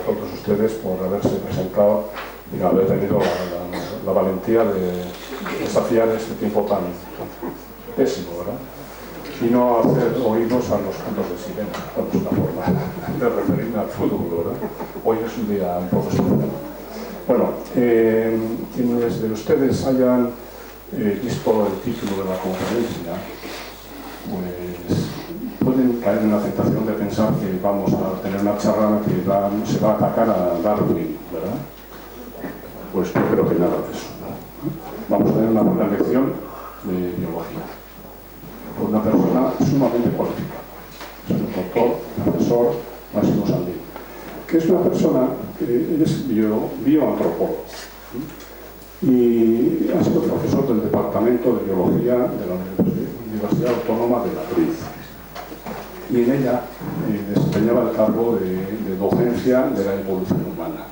a todos ustedes por haberse presentado y haber tenido la valentía de desafiar este tiempo tan pésimo, ¿verdad? Y no hacer oídos a los cantos de sirena, es una forma de referirme al fútbol, ¿verdad? Hoy es un día un poco especial. Bueno, quienes de ustedes hayan visto el título de la conferencia, pues pueden caer en la tentación de pensar que vamos a tener una charla que se va a atacar a Darwin, ¿verdad? Pues yo creo que nada de eso, ¿no? Vamos a tener una buena lección de biología por una persona sumamente cualificada. Es el doctor, profesor Máximo Sandín, que es una persona que es bioantropólogo y ha sido profesor del Departamento de Biología de la Universidad Autónoma de Madrid. Y en ella desempeñaba el cargo de docencia de la evolución humana.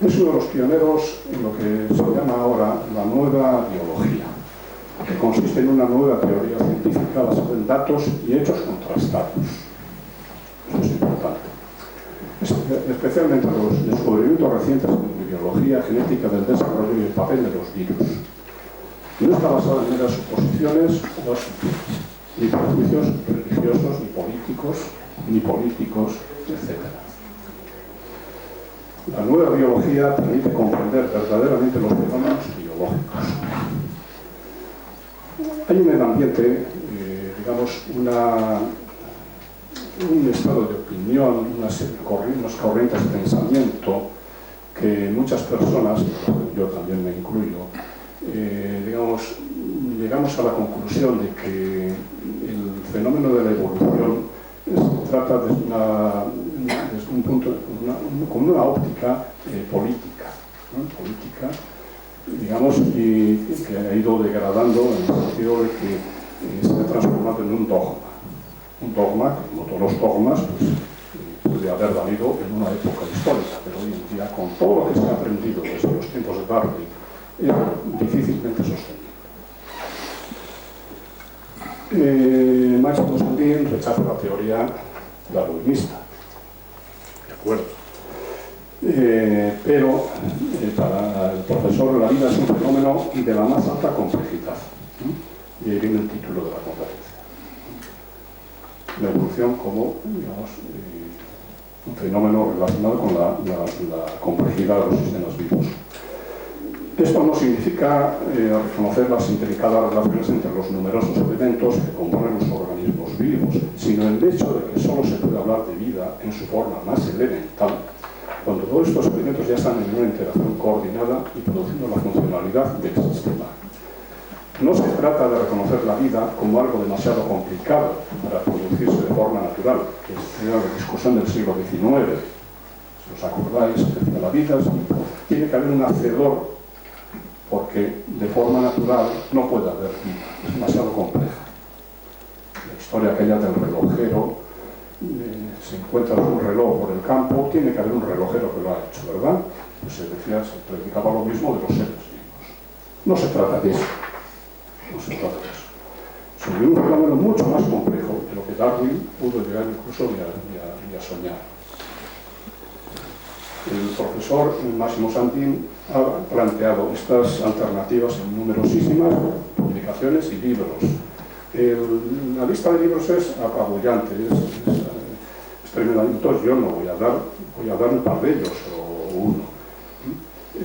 Es uno de los pioneros en lo que se llama ahora la nueva biología, que consiste en una nueva teoría científica basada en datos y hechos contrastados. Esto es importante. Especialmente los descubrimientos recientes en biología genética del desarrollo y el papel de los virus. No está basada en meras suposiciones o asuntos, ni prejuicios religiosos, ni políticos, etc. La nueva biología permite comprender verdaderamente los fenómenos biológicos. Hay en el ambiente, digamos, un estado de opinión, unas corrientes de pensamiento que muchas personas, yo también me incluyo, digamos, llegamos a la conclusión de que el fenómeno de la evolución se trata desde un punto, con una óptica política, ¿no? Política, digamos, y que ha ido degradando en el sentido de que se ha transformado en un dogma. Un dogma, como todos los dogmas, pues, puede haber valido en una época histórica, pero hoy en día, con todo lo que se ha aprendido desde los tiempos de Darwin, es difícilmente sostenible. Máximo Sandín rechaza la teoría darwinista, de acuerdo. Pero para el profesor la vida es un fenómeno de la más alta complejidad, ¿no? Y ahí viene el título de la conferencia. La evolución como, digamos, un fenómeno relacionado con la complejidad de los sistemas vivos. Esto no significa reconocer las intrincadas relaciones entre los numerosos elementos que componen los organismos vivos, sino el hecho de que solo se puede hablar de vida en su forma más elemental cuando todos estos elementos ya están en una interacción coordinada y produciendo la funcionalidad del sistema. No se trata de reconocer la vida como algo demasiado complicado para producirse de forma natural, que era la discusión del siglo XIX. Si os acordáis, la vida tiene que haber un hacedor, porque de forma natural no puede haber vida, es demasiado compleja. La historia aquella del relojero, se encuentra un reloj por el campo, tiene que haber un relojero que lo ha hecho, ¿verdad? Pues se predicaba lo mismo de los seres vivos. No se trata de eso. No se trata de eso. Sobre un fenómeno mucho más complejo de lo que Darwin pudo llegar incluso ni a soñar. El profesor Máximo Sandín ha planteado estas alternativas en numerosísimas publicaciones y libros. La lista de libros es apabullante, es tremenda. Entonces yo no voy a dar un par de ellos o uno.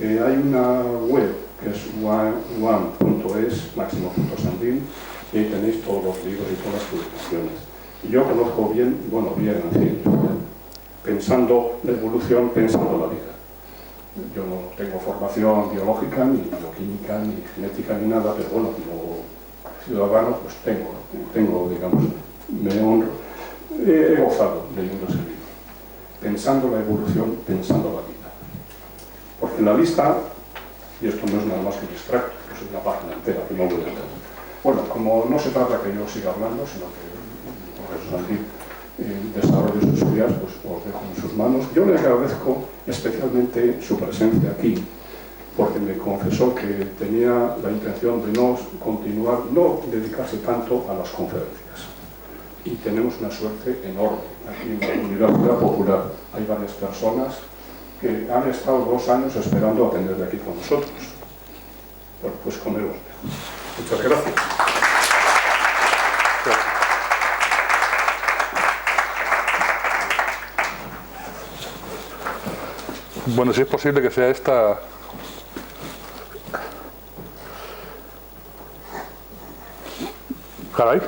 Hay una web que es one.es, máximo.sandín, y ahí tenéis todos los libros y todas las publicaciones. Y yo conozco bien, en fin, pensando la evolución, pensando la vida. Yo no tengo formación biológica, ni bioquímica, ni genética, ni nada, pero bueno, como ciudadano, pues tengo, digamos, me honro. He gozado leyendo ese libro, pensando la evolución, pensando la vida. Porque la lista, y esto no es nada más que un extracto, es una página entera que no voy a leer. Bueno, como no se trata que yo siga hablando, sino que el profesor Sandín desarrolle sus ideas, pues os dejo en sus manos. Yo le agradezco especialmente su presencia aquí, porque me confesó que tenía la intención de no continuar, no dedicarse tanto a las conferencias. Y tenemos una suerte enorme aquí en la Universidad Popular. Hay varias personas que han estado 2 años esperando atender de aquí con nosotros. Bueno, pues con él os dejo. Muchas gracias. Bueno, si es posible que sea esta... Caray.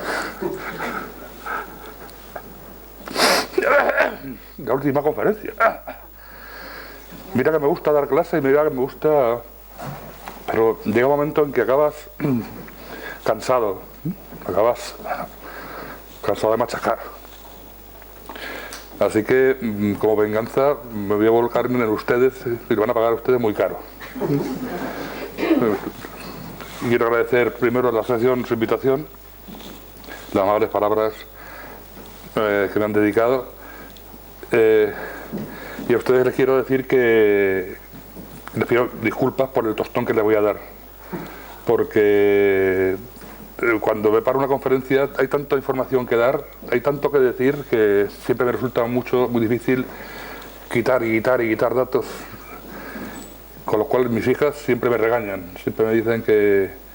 La última conferencia. Mira que me gusta dar clase y mira que me gusta... Pero llega un momento en que acabas cansado. Acabas cansado de machacar. Así que, como venganza, me voy a volcar en ustedes y lo van a pagar a ustedes muy caro. Quiero agradecer primero a la asociación su invitación, las amables palabras que me han dedicado. Y a ustedes les quiero decir que les pido disculpas por el tostón que les voy a dar. Porque cuando me paro una conferencia hay tanta información que dar, hay tanto que decir, que siempre me resulta muy difícil quitar datos, con los cuales mis hijas siempre me regañan, siempre me dicen que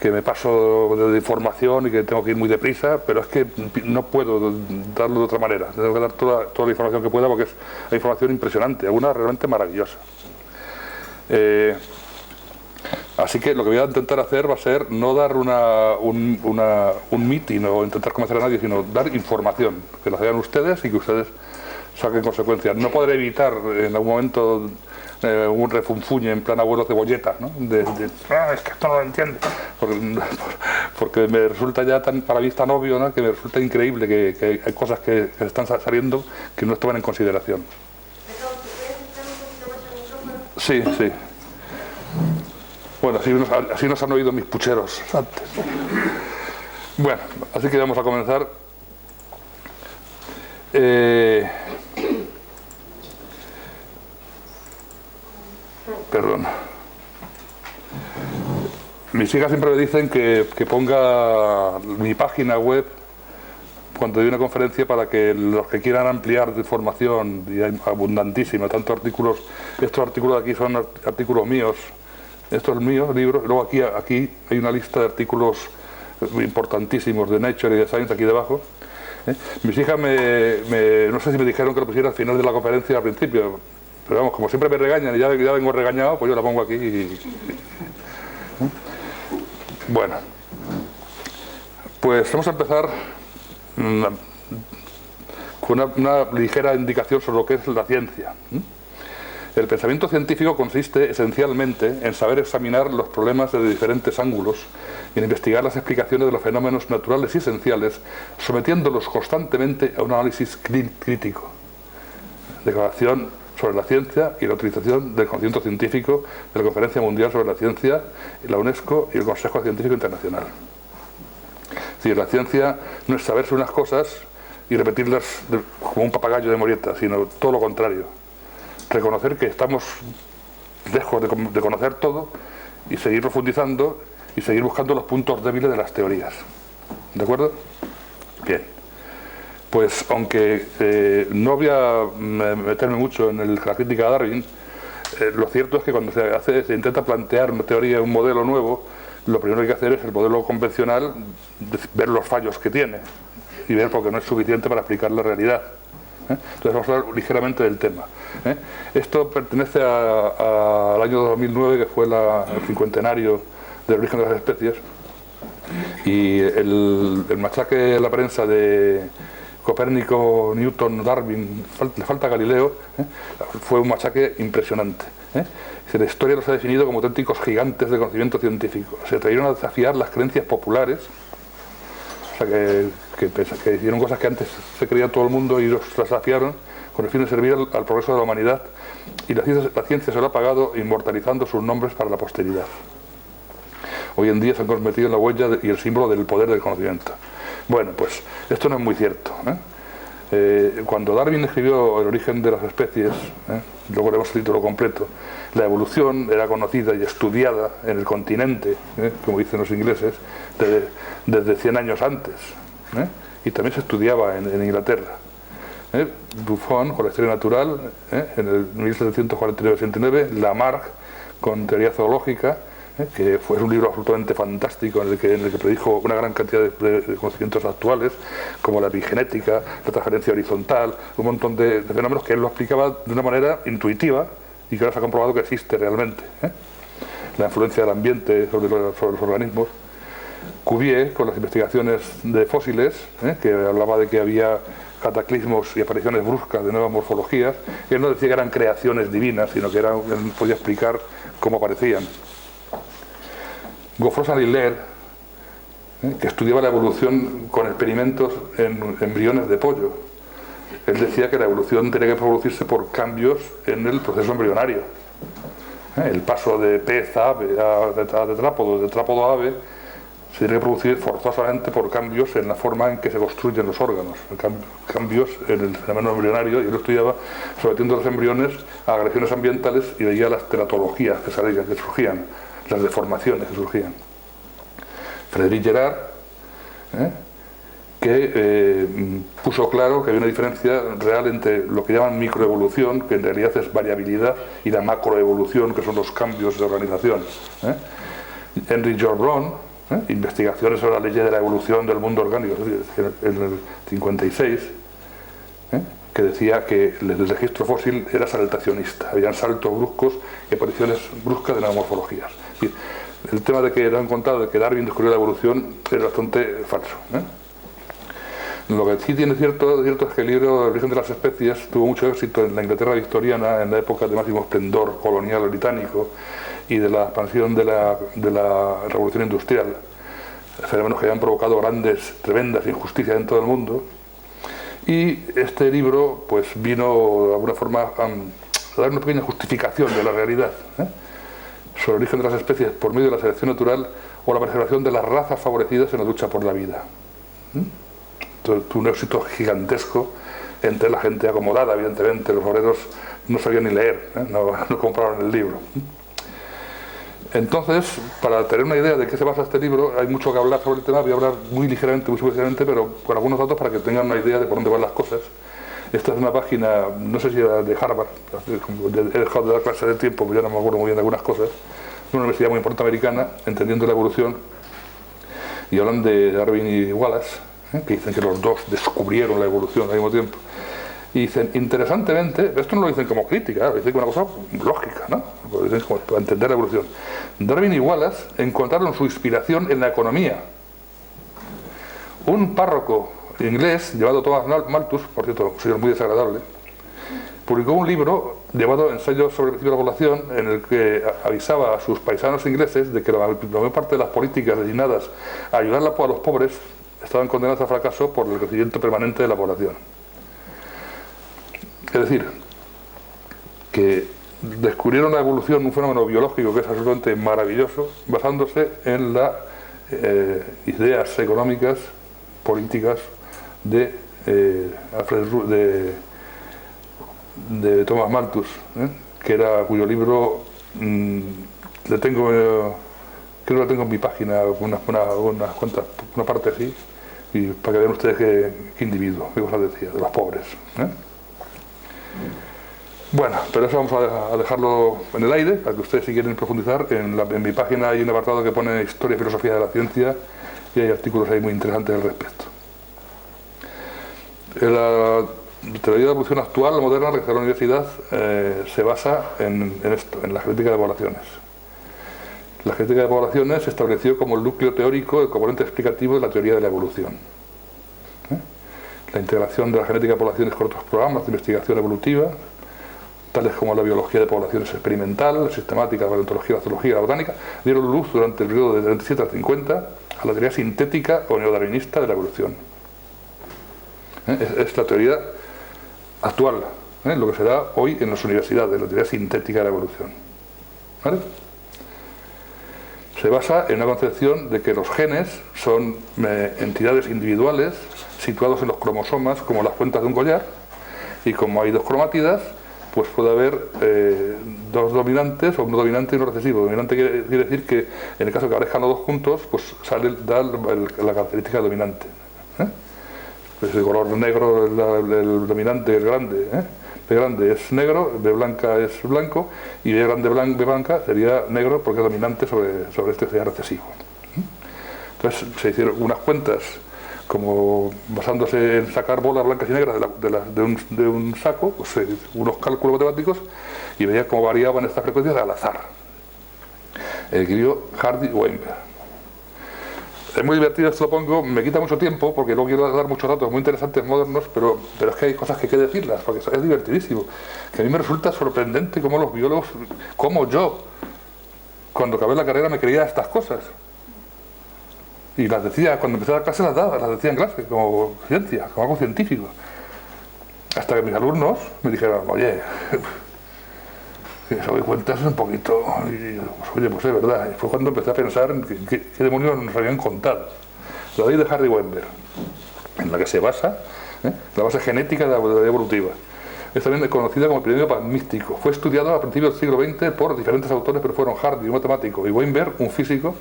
me paso de información y que tengo que ir muy deprisa, pero es que no puedo darlo de otra manera, tengo que dar toda la información que pueda porque es una información impresionante, alguna realmente maravillosa. Así que lo que voy a intentar hacer va a ser no dar un meeting o intentar convencer a nadie, sino dar información, que la vean ustedes y que ustedes saquen consecuencias. No podré evitar en algún momento un refunfuñe en plan abuelo cebolleta, ¿no? Es que esto no lo entiende. Porque me resulta ya para mí tan obvio, ¿no? Que me resulta increíble que hay cosas que están saliendo que no estaban en consideración. Sí, sí. Bueno, así nos han oído mis pucheros antes. Bueno, así que vamos a comenzar. Perdón. Mis hijas siempre me dicen que ponga mi página web cuando doy una conferencia para que los que quieran ampliar de formación, y hay abundantísima, tanto artículos, estos artículos de aquí son artículos míos, estos míos, libros, y luego aquí hay una lista de artículos importantísimos de Nature y de Science aquí debajo. Mis hijas no sé si me dijeron que lo pusiera al final de la conferencia al principio, pero vamos, como siempre me regañan y ya vengo regañado, pues yo la pongo aquí Bueno, pues vamos a empezar con una ligera indicación sobre lo que es la ciencia. El pensamiento científico consiste esencialmente en saber examinar los problemas desde diferentes ángulos y en investigar las explicaciones de los fenómenos naturales y esenciales, sometiéndolos constantemente a un análisis crítico. Declaración sobre la ciencia y la utilización del conocimiento científico de la Conferencia Mundial sobre la Ciencia, la UNESCO y el Consejo Científico Internacional. Es decir, la ciencia no es saberse unas cosas y repetirlas como un papagayo de Morieta, sino todo lo contrario. Reconocer que estamos lejos de conocer todo y seguir profundizando y seguir buscando los puntos débiles de las teorías. ¿De acuerdo? Bien. Pues aunque no voy a meterme mucho en la crítica a Darwin, lo cierto es que cuando se intenta plantear una teoría, un modelo nuevo, lo primero que hay que hacer es el modelo convencional, ver los fallos que tiene y ver por qué no es suficiente para explicar la realidad. Entonces vamos a hablar ligeramente del tema. Esto pertenece al año 2009, que fue el cincuentenario del origen de las especies, y el machaque en la prensa de Copérnico, Newton, Darwin, le falta Galileo, fue un machaque impresionante. La historia los ha definido como auténticos gigantes de conocimiento científico. Se atrevieron a desafiar las creencias populares, o sea, que hicieron cosas que antes se creía todo el mundo y los desafiaron con el fin de servir al progreso de la humanidad, y la ciencia se lo ha pagado inmortalizando sus nombres para la posteridad. Hoy en día se han convertido en la huella y el símbolo del poder del conocimiento. Bueno, pues esto no es muy cierto. Cuando Darwin escribió El origen de las especies, luego leemos el título completo, la evolución era conocida y estudiada en el continente, como dicen los ingleses, desde 100 años antes. y también se estudiaba en Inglaterra. Buffon con la historia natural, en el 1749-69, Lamarck con teoría zoológica, que fue un libro absolutamente fantástico en el que predijo una gran cantidad de conocimientos actuales, como la epigenética, la transferencia horizontal, un montón de fenómenos que él lo explicaba de una manera intuitiva y que ahora se ha comprobado que existe realmente. La influencia del ambiente sobre los organismos. Cuvier con las investigaciones de fósiles, que hablaba de que había cataclismos y apariciones bruscas de nuevas morfologías. Él no decía que eran creaciones divinas, sino que él podía explicar cómo aparecían. Gaufreau-Saint-Hilaire, que estudiaba la evolución con experimentos en embriones de pollo. Él decía que la evolución tenía que producirse por cambios en el proceso embrionario. El paso de pez a ave, de trápodo a ave, se tiene que producir forzosamente por cambios en la forma en que se construyen los órganos, cambios en el fenómeno embrionario, y él estudiaba sometiendo los embriones a agresiones ambientales y veía las teratologías que surgían, las deformaciones que surgían. Frédéric Gérard, que puso claro que había una diferencia real entre lo que llaman microevolución, que en realidad es variabilidad, y la macroevolución, que son los cambios de organización. Henry George Brown, investigaciones sobre la ley de la evolución del mundo orgánico, en el 56, que decía que el registro fósil era saltacionista, habían saltos bruscos y apariciones bruscas de nuevas morfologías. El tema de que han contado de que Darwin descubrió la evolución es bastante falso. Lo que sí tiene cierto es que el libro El origen de las especies tuvo mucho éxito en la Inglaterra victoriana, en la época de máximo esplendor colonial británico y de la expansión de la revolución industrial, fenómenos que habían provocado tremendas injusticias en todo el mundo. Y este libro pues vino de alguna forma a dar una pequeña justificación de la realidad, sobre el origen de las especies por medio de la selección natural o la preservación de las razas favorecidas en la lucha por la vida. Entonces, tuvo un éxito gigantesco entre la gente acomodada, evidentemente. Los obreros no sabían ni leer, no compraron el libro. Entonces, para tener una idea de qué se basa este libro, hay mucho que hablar sobre el tema. Voy a hablar muy ligeramente, muy superficialmente, pero con algunos datos para que tengan una idea de por dónde van las cosas. Esta es una página, no sé si era de Harvard, he dejado de dar clase de tiempo, pero ya no me acuerdo muy bien de algunas cosas, una universidad muy importante americana, entendiendo la evolución, y hablan de Darwin y Wallace, que dicen que los dos descubrieron la evolución al mismo tiempo. Y dicen, interesantemente, esto no lo dicen como crítica, lo dicen como una cosa lógica, ¿no? Lo dicen como para entender la evolución. Darwin y Wallace encontraron su inspiración en la economía. Un párroco inglés, llamado Thomas Malthus, por cierto, un señor muy desagradable, publicó un libro llamado Ensayos sobre el crecimiento de la población, en el que avisaba a sus paisanos ingleses de que la mayor parte de las políticas destinadas a ayudar a los pobres estaban condenadas al fracaso por el crecimiento permanente de la población. Es decir, que descubrieron la evolución, un fenómeno biológico que es absolutamente maravilloso, basándose en las ideas económicas, políticas de Thomas Malthus, cuyo libro le tengo, creo que lo tengo en mi página, una parte así, y para que vean ustedes qué individuo, qué cosas decía, de los pobres. Bueno, pero eso vamos a dejarlo en el aire, para que ustedes, si quieren profundizar, en mi página hay un apartado que pone Historia y Filosofía de la Ciencia, y hay artículos ahí muy interesantes al respecto. La teoría de la evolución actual, la moderna, realizada en la universidad, se basa en esto, en la genética de poblaciones. La genética de poblaciones se estableció como el núcleo teórico, el componente explicativo de la teoría de la evolución. La integración de la genética de poblaciones con otros programas de investigación evolutiva, tales como la biología de poblaciones experimental, la sistemática, la paleontología, la zoología, la botánica, dieron luz durante el periodo de 37 al 50 a la teoría sintética o neodarwinista de la evolución. Es la teoría actual, lo que se da hoy en las universidades, la teoría sintética de la evolución. ¿Vale? Se basa en una concepción de que los genes son entidades individuales situados en los cromosomas como las cuentas de un collar, y como hay dos cromátidas, pues puede haber dos dominantes, o un dominante y uno recesivo. Dominante quiere decir que en el caso que aparezcan los dos juntos, pues da la característica dominante. pues de color negro el dominante, el grande, B grande es negro, B blanca es blanco, y B grande B blanca sería negro porque es dominante sobre este sería recesivo. Entonces se hicieron unas cuentas como basándose en sacar bolas blancas y negras de un saco, pues unos cálculos matemáticos, y veía cómo variaban estas frecuencias al azar. Escribió Hardy Weinberg. Es muy divertido, esto lo pongo, me quita mucho tiempo porque luego quiero dar muchos datos muy interesantes modernos, pero es que hay cosas que hay que decirlas, porque es divertidísimo. Que a mí me resulta sorprendente cómo los biólogos, como yo, cuando acabé la carrera me creía estas cosas. Y las decía, cuando empecé a dar clases las decía en clase, como ciencia, como algo científico. Hasta que mis alumnos me dijeron, oye, eso que cuentas es un poquito... Y, pues, oye, pues es verdad. Y fue cuando empecé a pensar en qué demonios nos habían contado. La ley de Hardy Weinberg, en la que se basa, la base genética de la teoría evolutiva. Es también conocida como el principio patmístico. Fue estudiado a principios del siglo XX por diferentes autores, pero fueron Hardy, un matemático, y Weinberg, un físico,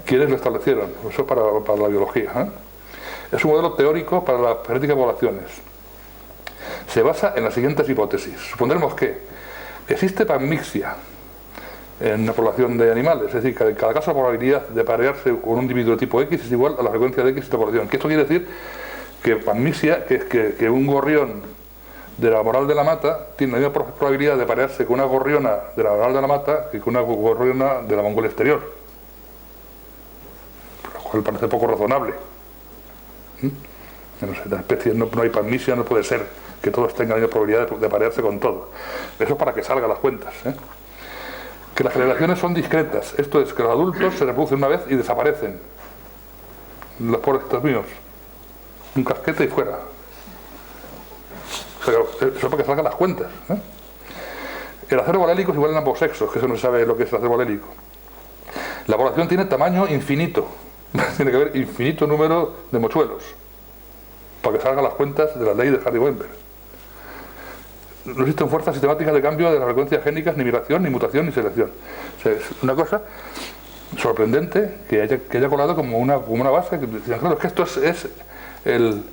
quienes lo establecieron. Eso para la biología. Es un modelo teórico para la genética de poblaciones. Se basa en las siguientes hipótesis. Supondremos que existe panmixia en una población de animales, es decir, que en cada caso la probabilidad de parearse con un individuo de tipo X es igual a la frecuencia de X de esta población. Que esto quiere decir que panmixia, que un gorrión de la Moral de la Mata tiene la misma probabilidad de parearse con una gorriona de la Moral de la Mata que con una gorriona de la Mongolia Exterior. Lo cual parece poco razonable. No sé, la especie no hay panmixia, no puede ser que todos tengan la misma probabilidad de parearse con todo. Eso es para que salgan las cuentas. Que las generaciones son discretas, esto es, que los adultos se reproducen una vez y desaparecen. Los pobres míos, un casquete y fuera. Pero eso es para que salgan las cuentas. El acero valélico es igual en ambos sexos, que eso no se sabe lo que es el acero valélico. La población tiene tamaño infinito, tiene que haber infinito número de mochuelos, para que salgan las cuentas de la ley de Hardy Weinberg. No existen fuerzas sistemáticas de cambio de las frecuencias génicas, ni migración, ni mutación, ni selección. O sea, es una cosa sorprendente que haya colado como una base. Que decían, claro, es que esto es el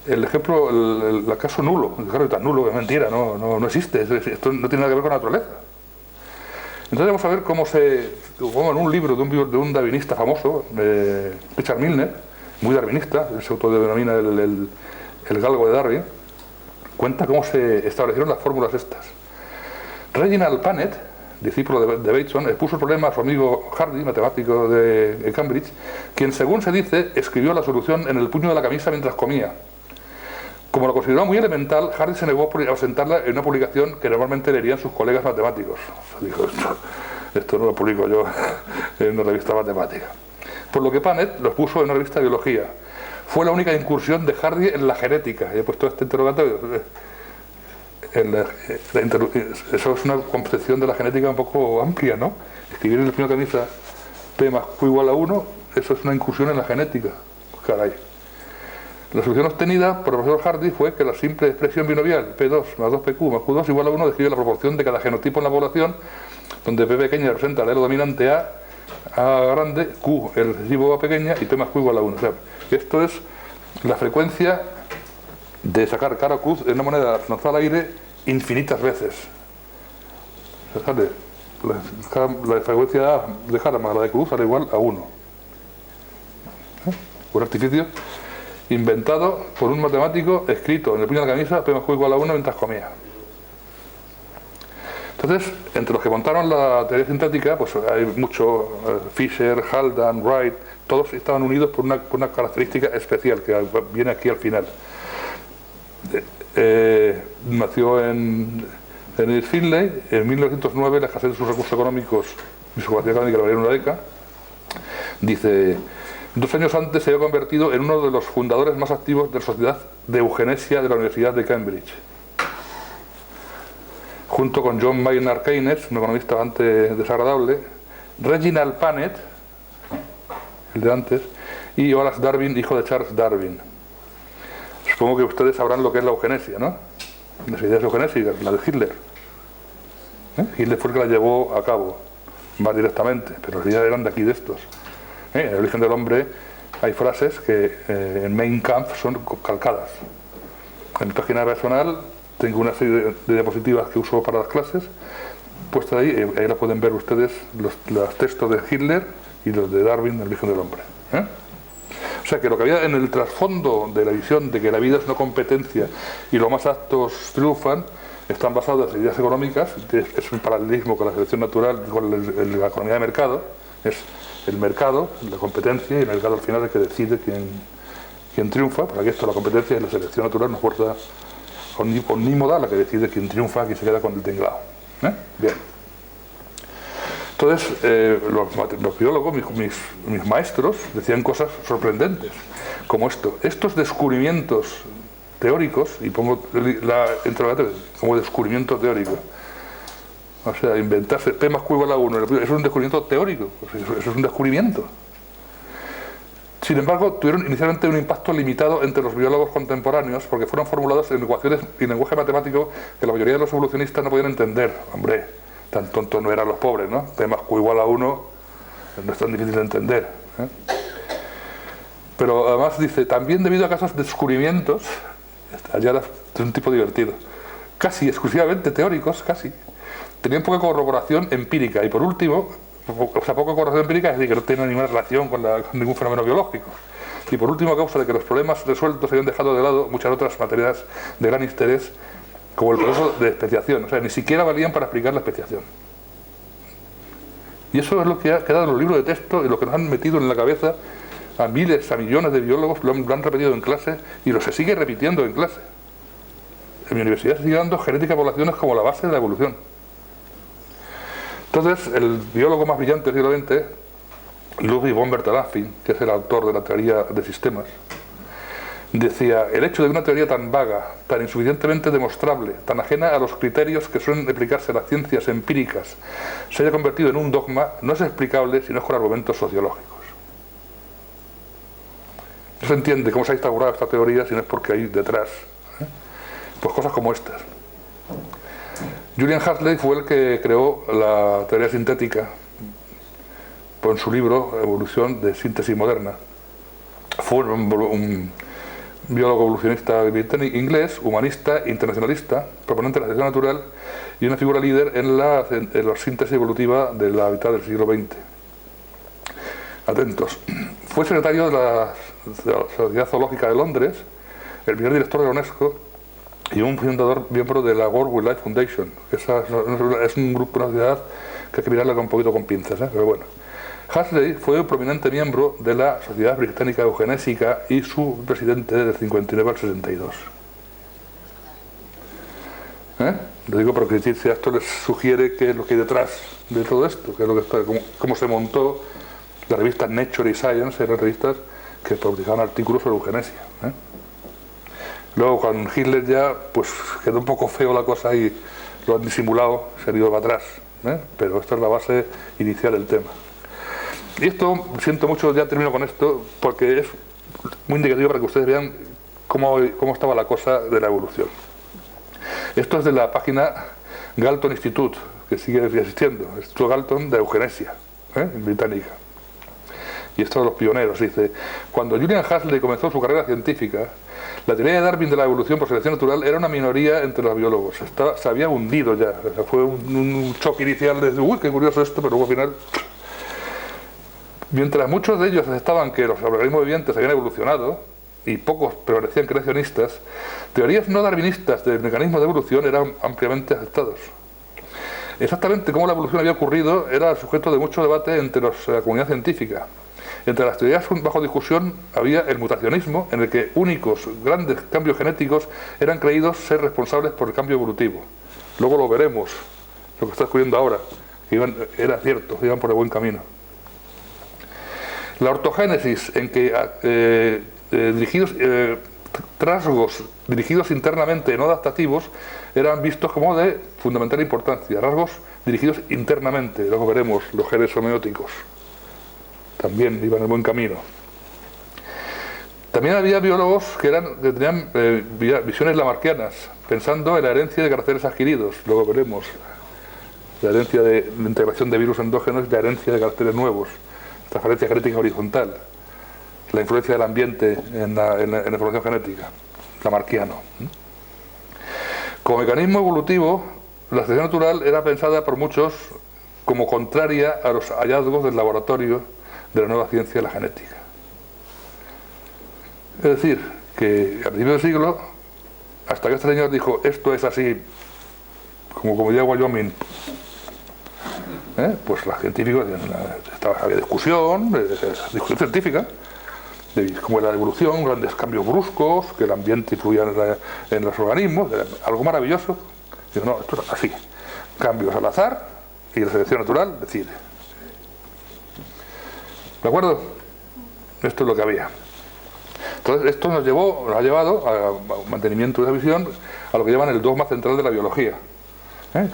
ejemplo, el caso nulo. Claro, tan nulo, es mentira, no existe. Esto no tiene nada que ver con la naturaleza. Entonces vamos a ver cómo en un libro de un darwinista famoso, Richard Milner, muy darwinista, se autodenomina el galgo de Darwin, cuenta cómo se establecieron las fórmulas estas. Reginald Punnett, discípulo de Bateson, expuso el problema a su amigo Hardy, matemático de Cambridge, quien, según se dice, escribió la solución en el puño de la camisa mientras comía. Como lo consideró muy elemental, Hardy se negó a presentarla en una publicación que normalmente leerían sus colegas matemáticos. Dijo, esto no lo publico yo en una revista matemática. Por lo que Punnett lo expuso en una revista de biología. Fue la única incursión de Hardy en la genética. Y he puesto este interrogatorio. Eso es una concepción de la genética un poco amplia, ¿no? Escribir en el puño de camisa P más Q igual a 1, eso es una incursión en la genética. Caray. La solución obtenida por el profesor Hardy fue que la simple expresión binomial P2 más 2PQ más Q2 igual a 1 describe la proporción de cada genotipo en la población, donde P pequeña representa el alelo dominante A grande, Q el recesivo A pequeña y P más Q igual a 1. O sea, esto es la frecuencia de sacar cara o cruz en una moneda lanzada al aire infinitas veces. Fíjate, la frecuencia de cara más la de cruz era igual a 1. Un artificio inventado por un matemático, escrito en el puño de la camisa, P más Q igual a 1 mientras comía. Entonces, entre los que montaron la teoría sintética, pues hay mucho, Fisher, Haldane, Wright, todos estaban unidos por una característica especial que viene aquí al final. Nació en Finlay, en 1909, la escasez de sus recursos económicos y su capacidad económica le valieron una beca. Dice, 2 años antes se había convertido en uno de los fundadores más activos de la Sociedad de Eugenesia de la Universidad de Cambridge. Junto con John Maynard Keynes, un economista bastante desagradable, Reginald Punnett, el de antes, y Horace Darwin, hijo de Charles Darwin. Supongo que ustedes sabrán lo que es la eugenesia, ¿no? Las ideas eugenésicas, la de Hitler. Hitler fue el que la llevó a cabo, más directamente, pero las ideas eran de aquí, de estos. El origen del hombre hay frases que en Mein Kampf son calcadas. En mi página personal tengo una serie de diapositivas que uso para las clases, puestas ahí la pueden ver ustedes, los textos de Hitler y los de Darwin, el origen del hombre. O sea que lo que había en el trasfondo de la visión de que la vida es una competencia y los más aptos triunfan, están basados en ideas económicas, es un paralelismo con la selección natural, con la economía de mercado, es el mercado, la competencia, y el mercado al final es el que decide quién triunfa. Para que esto, la competencia es la selección natural, una fuerza omnímoda la que decide quién triunfa, quién se queda con el tinglado. Bien. Entonces, los biólogos, mis maestros, decían cosas sorprendentes, como estos descubrimientos teóricos, y pongo la interrogatoria como descubrimiento teórico. O sea, inventarse P más Q igual a 1, eso es un descubrimiento teórico, eso es un descubrimiento. Sin embargo, tuvieron inicialmente un impacto limitado entre los biólogos contemporáneos porque fueron formulados en ecuaciones y lenguaje matemático que la mayoría de los evolucionistas no podían entender. Hombre, tan tontos no eran los pobres, ¿no? P más Q igual a 1 no es tan difícil de entender. Pero además dice, también debido a esos descubrimientos, allá de un tipo divertido, casi exclusivamente teóricos, tenían poca corroboración empírica. Y por último, poca corroboración empírica es decir, que no tiene ninguna relación con ningún fenómeno biológico. Y por último, a causa de que los problemas resueltos habían dejado de lado muchas otras materias de gran interés, como el proceso de especiación. O sea, ni siquiera valían para explicar la especiación. Y eso es lo que ha quedado en los libros de texto y lo que nos han metido en la cabeza a miles, a millones de biólogos, lo han repetido en clase y lo se sigue repitiendo en clase. En mi universidad se sigue dando genética de poblaciones como la base de la evolución. Entonces, el biólogo más brillante del siglo XX, Ludwig von Bertalanffy, que es el autor de la teoría de sistemas, decía, el hecho de que una teoría tan vaga, tan insuficientemente demostrable, tan ajena a los criterios que suelen aplicarse a las ciencias empíricas, se haya convertido en un dogma, no es explicable si no es con argumentos sociológicos. No se entiende cómo se ha instaurado esta teoría si no es porque hay detrás pues cosas como estas. Julian Huxley fue el que creó la teoría sintética en su libro Evolución de síntesis moderna. Fue un biólogo evolucionista británico, inglés, humanista, internacionalista, proponente de la selección natural y una figura líder en la síntesis evolutiva de la mitad del siglo XX. Atentos. Fue secretario de la Sociedad Zoológica de Londres, el primer director de la UNESCO y un fundador miembro de la World Wildlife Foundation. Es un grupo, una sociedad que hay que mirarla con un poquito con pinzas, pero bueno. Huxley fue un prominente miembro de la Sociedad Británica Eugenésica y su presidente del 59 al 62. Lo digo porque si esto les sugiere qué es lo que hay detrás de todo esto, qué es lo que está, cómo se montó. Las revistas Nature y Science eran revistas que publicaban artículos sobre eugenesia. Luego con Hitler ya pues quedó un poco feo la cosa y lo han disimulado, se han ido para atrás, pero esta es la base inicial del tema. Y esto, siento mucho, ya termino con esto, porque es muy indicativo para que ustedes vean cómo estaba la cosa de la evolución. Esto es de la página Galton Institute, que sigue existiendo, el Instituto Galton de Eugenesia, británica. Y esto de los pioneros, dice, cuando Julian Huxley comenzó su carrera científica, la teoría de Darwin de la evolución por selección natural era una minoría entre los biólogos, se había hundido ya, o sea, fue un choque inicial de, uy, qué curioso esto, pero luego al final... Mientras muchos de ellos aceptaban que los organismos vivientes habían evolucionado, y pocos permanecían creacionistas, teorías no darwinistas del mecanismo de evolución eran ampliamente aceptados. Exactamente cómo la evolución había ocurrido era el sujeto de mucho debate entre la comunidad científica. Entre las teorías bajo discusión había el mutacionismo, en el que únicos grandes cambios genéticos eran creídos ser responsables por el cambio evolutivo. Luego lo veremos, lo que está descubriendo ahora, que era cierto, iban por el buen camino. La ortogénesis, en que rasgos dirigidos internamente no adaptativos eran vistos como de fundamental importancia, rasgos dirigidos internamente, luego veremos los genes homeóticos, también iban en el buen camino. También había biólogos que tenían visiones lamarckianas, pensando en la herencia de caracteres adquiridos, luego veremos la herencia de la integración de virus endógenos y la herencia de caracteres nuevos, transferencia genética horizontal. la influencia del ambiente en la información genética, lamarckiano. Como mecanismo evolutivo, la selección natural era pensada por muchos como contraria a los hallazgos del laboratorio de la nueva ciencia de la genética. Es decir, que a principios del siglo, hasta que este señor dijo, esto es así, como diría Wyoming, pues los científicos, había discusión científica, de cómo era la evolución, grandes cambios bruscos, que el ambiente influía en los organismos, algo maravilloso. Digo, no, esto es así, cambios al azar y la selección natural decide. ¿De acuerdo? Esto es lo que había. Entonces esto nos ha llevado a mantenimiento de esa visión a lo que llaman el dogma central de la biología.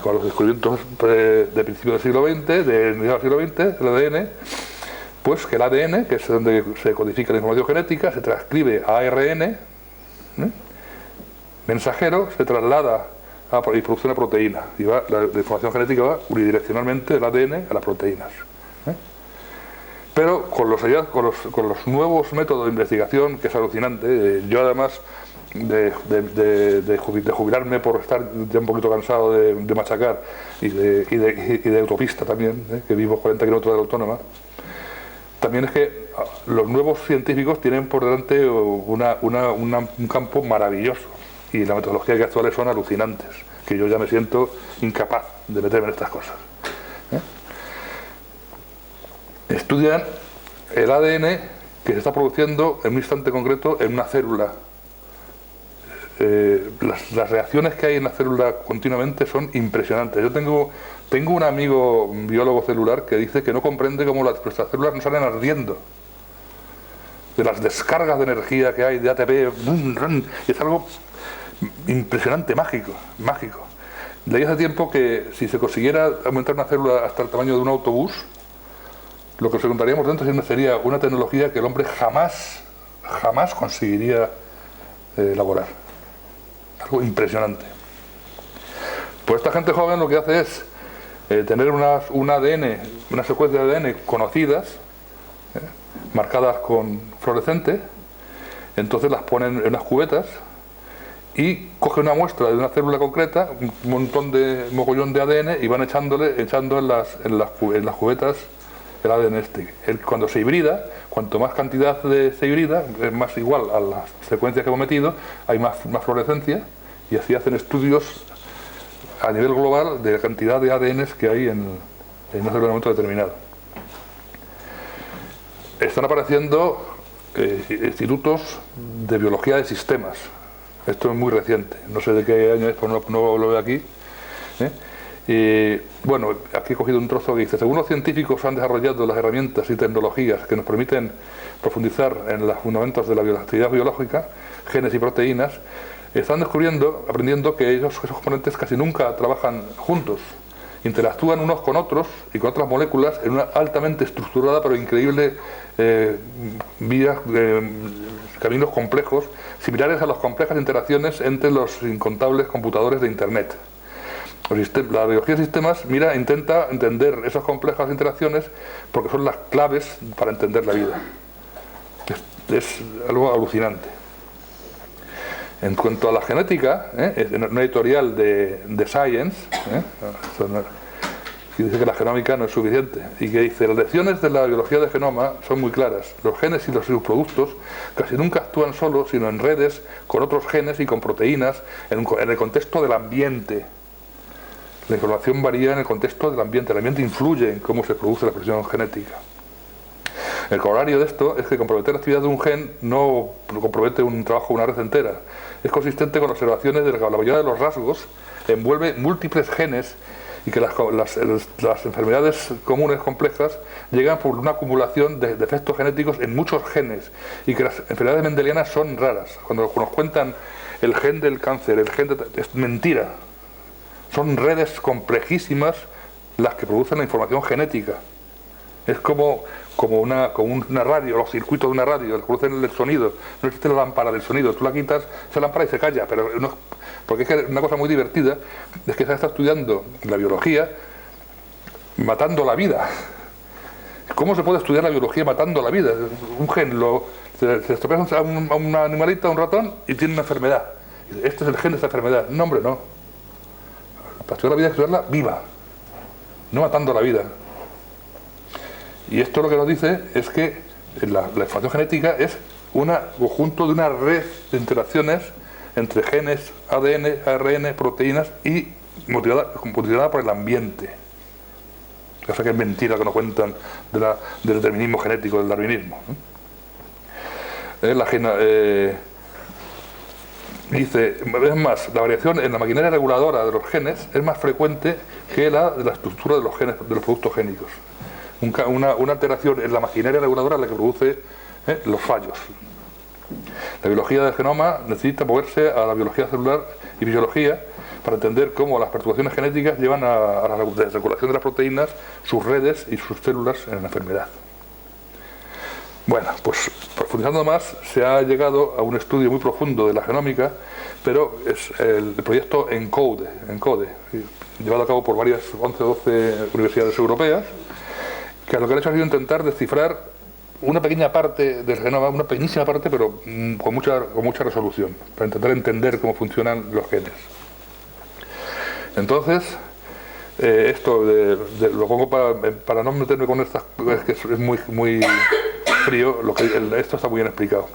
Con los descubrimientos de principios del siglo XX, de mediados del siglo XX, el ADN, pues que el ADN, que es donde se codifica la información genética, se transcribe a ARN, mensajero, se traslada y produce una proteína. Y la información genética va unidireccionalmente del ADN a las proteínas. Pero con los nuevos métodos de investigación, que es alucinante, yo además de jubilarme por estar ya un poquito cansado de machacar y de autopista también, que vivo 40 kilómetros de la autónoma, también es que los nuevos científicos tienen por delante un campo maravilloso y las metodologías que actuales son alucinantes, que yo ya me siento incapaz de meterme en estas cosas. Estudian el ADN que se está produciendo en un instante concreto en una célula. Las reacciones que hay en la célula continuamente son impresionantes. Yo tengo un amigo biólogo celular que dice que no comprende cómo nuestras células no salen ardiendo de las descargas de energía que hay de ATP. Es algo impresionante, mágico. Leí hace tiempo que si se consiguiera aumentar una célula hasta el tamaño de un autobús, lo que nos encontraríamos dentro sería una tecnología que el hombre jamás conseguiría elaborar. Algo impresionante. Pues esta gente joven lo que hace es tener un ADN, una secuencia de ADN conocidas, marcadas con fluorescente, entonces las ponen en unas cubetas y coge una muestra de una célula concreta, un mogollón de ADN, y van echando en las cubetas el ADN cuando se hibrida, cuanto más cantidad se hibrida, es más igual a las secuencias que hemos metido, hay más fluorescencia, y así hacen estudios a nivel global de la cantidad de ADNs que hay en un momento determinado. Están apareciendo institutos de biología de sistemas. Esto es muy reciente, no sé de qué año es, pues no lo veo aquí. Bueno, aquí he cogido un trozo que dice: según los científicos han desarrollado las herramientas y tecnologías que nos permiten profundizar en los fundamentos de la actividad biológica, genes y proteínas, están aprendiendo que esos componentes casi nunca trabajan juntos, interactúan unos con otros y con otras moléculas en una altamente estructurada pero increíble caminos complejos, similares a las complejas interacciones entre los incontables computadores de Internet. La biología de sistemas intenta entender esas complejas interacciones porque son las claves para entender la vida. Es algo alucinante. En cuanto a la genética, en una editorial de Science, que dice que la genómica no es suficiente, y que dice: las lecciones de la biología de genoma son muy claras. Los genes y los subproductos casi nunca actúan solos, sino en redes con otros genes y con proteínas en el contexto del ambiente. La información varía en el contexto del ambiente. El ambiente influye en cómo se produce la expresión genética. El corolario de esto es que comprometer la actividad de un gen no compromete un trabajo de una red entera. Es consistente con observaciones de que la mayoría de los rasgos envuelve múltiples genes y que las enfermedades comunes complejas llegan por una acumulación de defectos genéticos en muchos genes y que las enfermedades mendelianas son raras. Cuando nos cuentan el gen del cáncer, es mentira. Son redes complejísimas las que producen la información genética. Es como una radio, los circuitos de una radio, que producen el sonido. No existe la lámpara del sonido, tú la quitas, esa lámpara y se calla, pero no, porque es que una cosa muy divertida es que se está estudiando la biología matando la vida. ¿Cómo se puede estudiar la biología matando la vida? Un gen, se estropea a un animalito, a un ratón, y tiene una enfermedad. Este es el gen de esta enfermedad. No, hombre, no. Para estudiar la vida hay que estudiarla viva, no matando la vida. Y esto lo que nos dice es que la información genética es un conjunto de una red de interacciones entre genes, ADN, ARN, proteínas y motivada por el ambiente. Cosa que es mentira que nos cuentan del determinismo genético, del darwinismo. Dice, es más, la variación en la maquinaria reguladora de los genes es más frecuente que la de la estructura de los genes, de los productos génicos. Una alteración en la maquinaria reguladora es la que produce los fallos. La biología del genoma necesita moverse a la biología celular y fisiología para entender cómo las perturbaciones genéticas llevan a la desregulación de las proteínas, sus redes y sus células en la enfermedad. Bueno, pues profundizando más, se ha llegado a un estudio muy profundo de la genómica, pero es el proyecto ENCODE, llevado a cabo por varias 11 o 12 universidades europeas, que lo que han hecho ha sido intentar descifrar una pequeña parte del genoma, una pequeñísima parte, pero con mucha resolución, para intentar entender cómo funcionan los genes. Entonces, esto lo pongo para no meterme con estas cosas, que es muy frío, esto está muy bien explicado.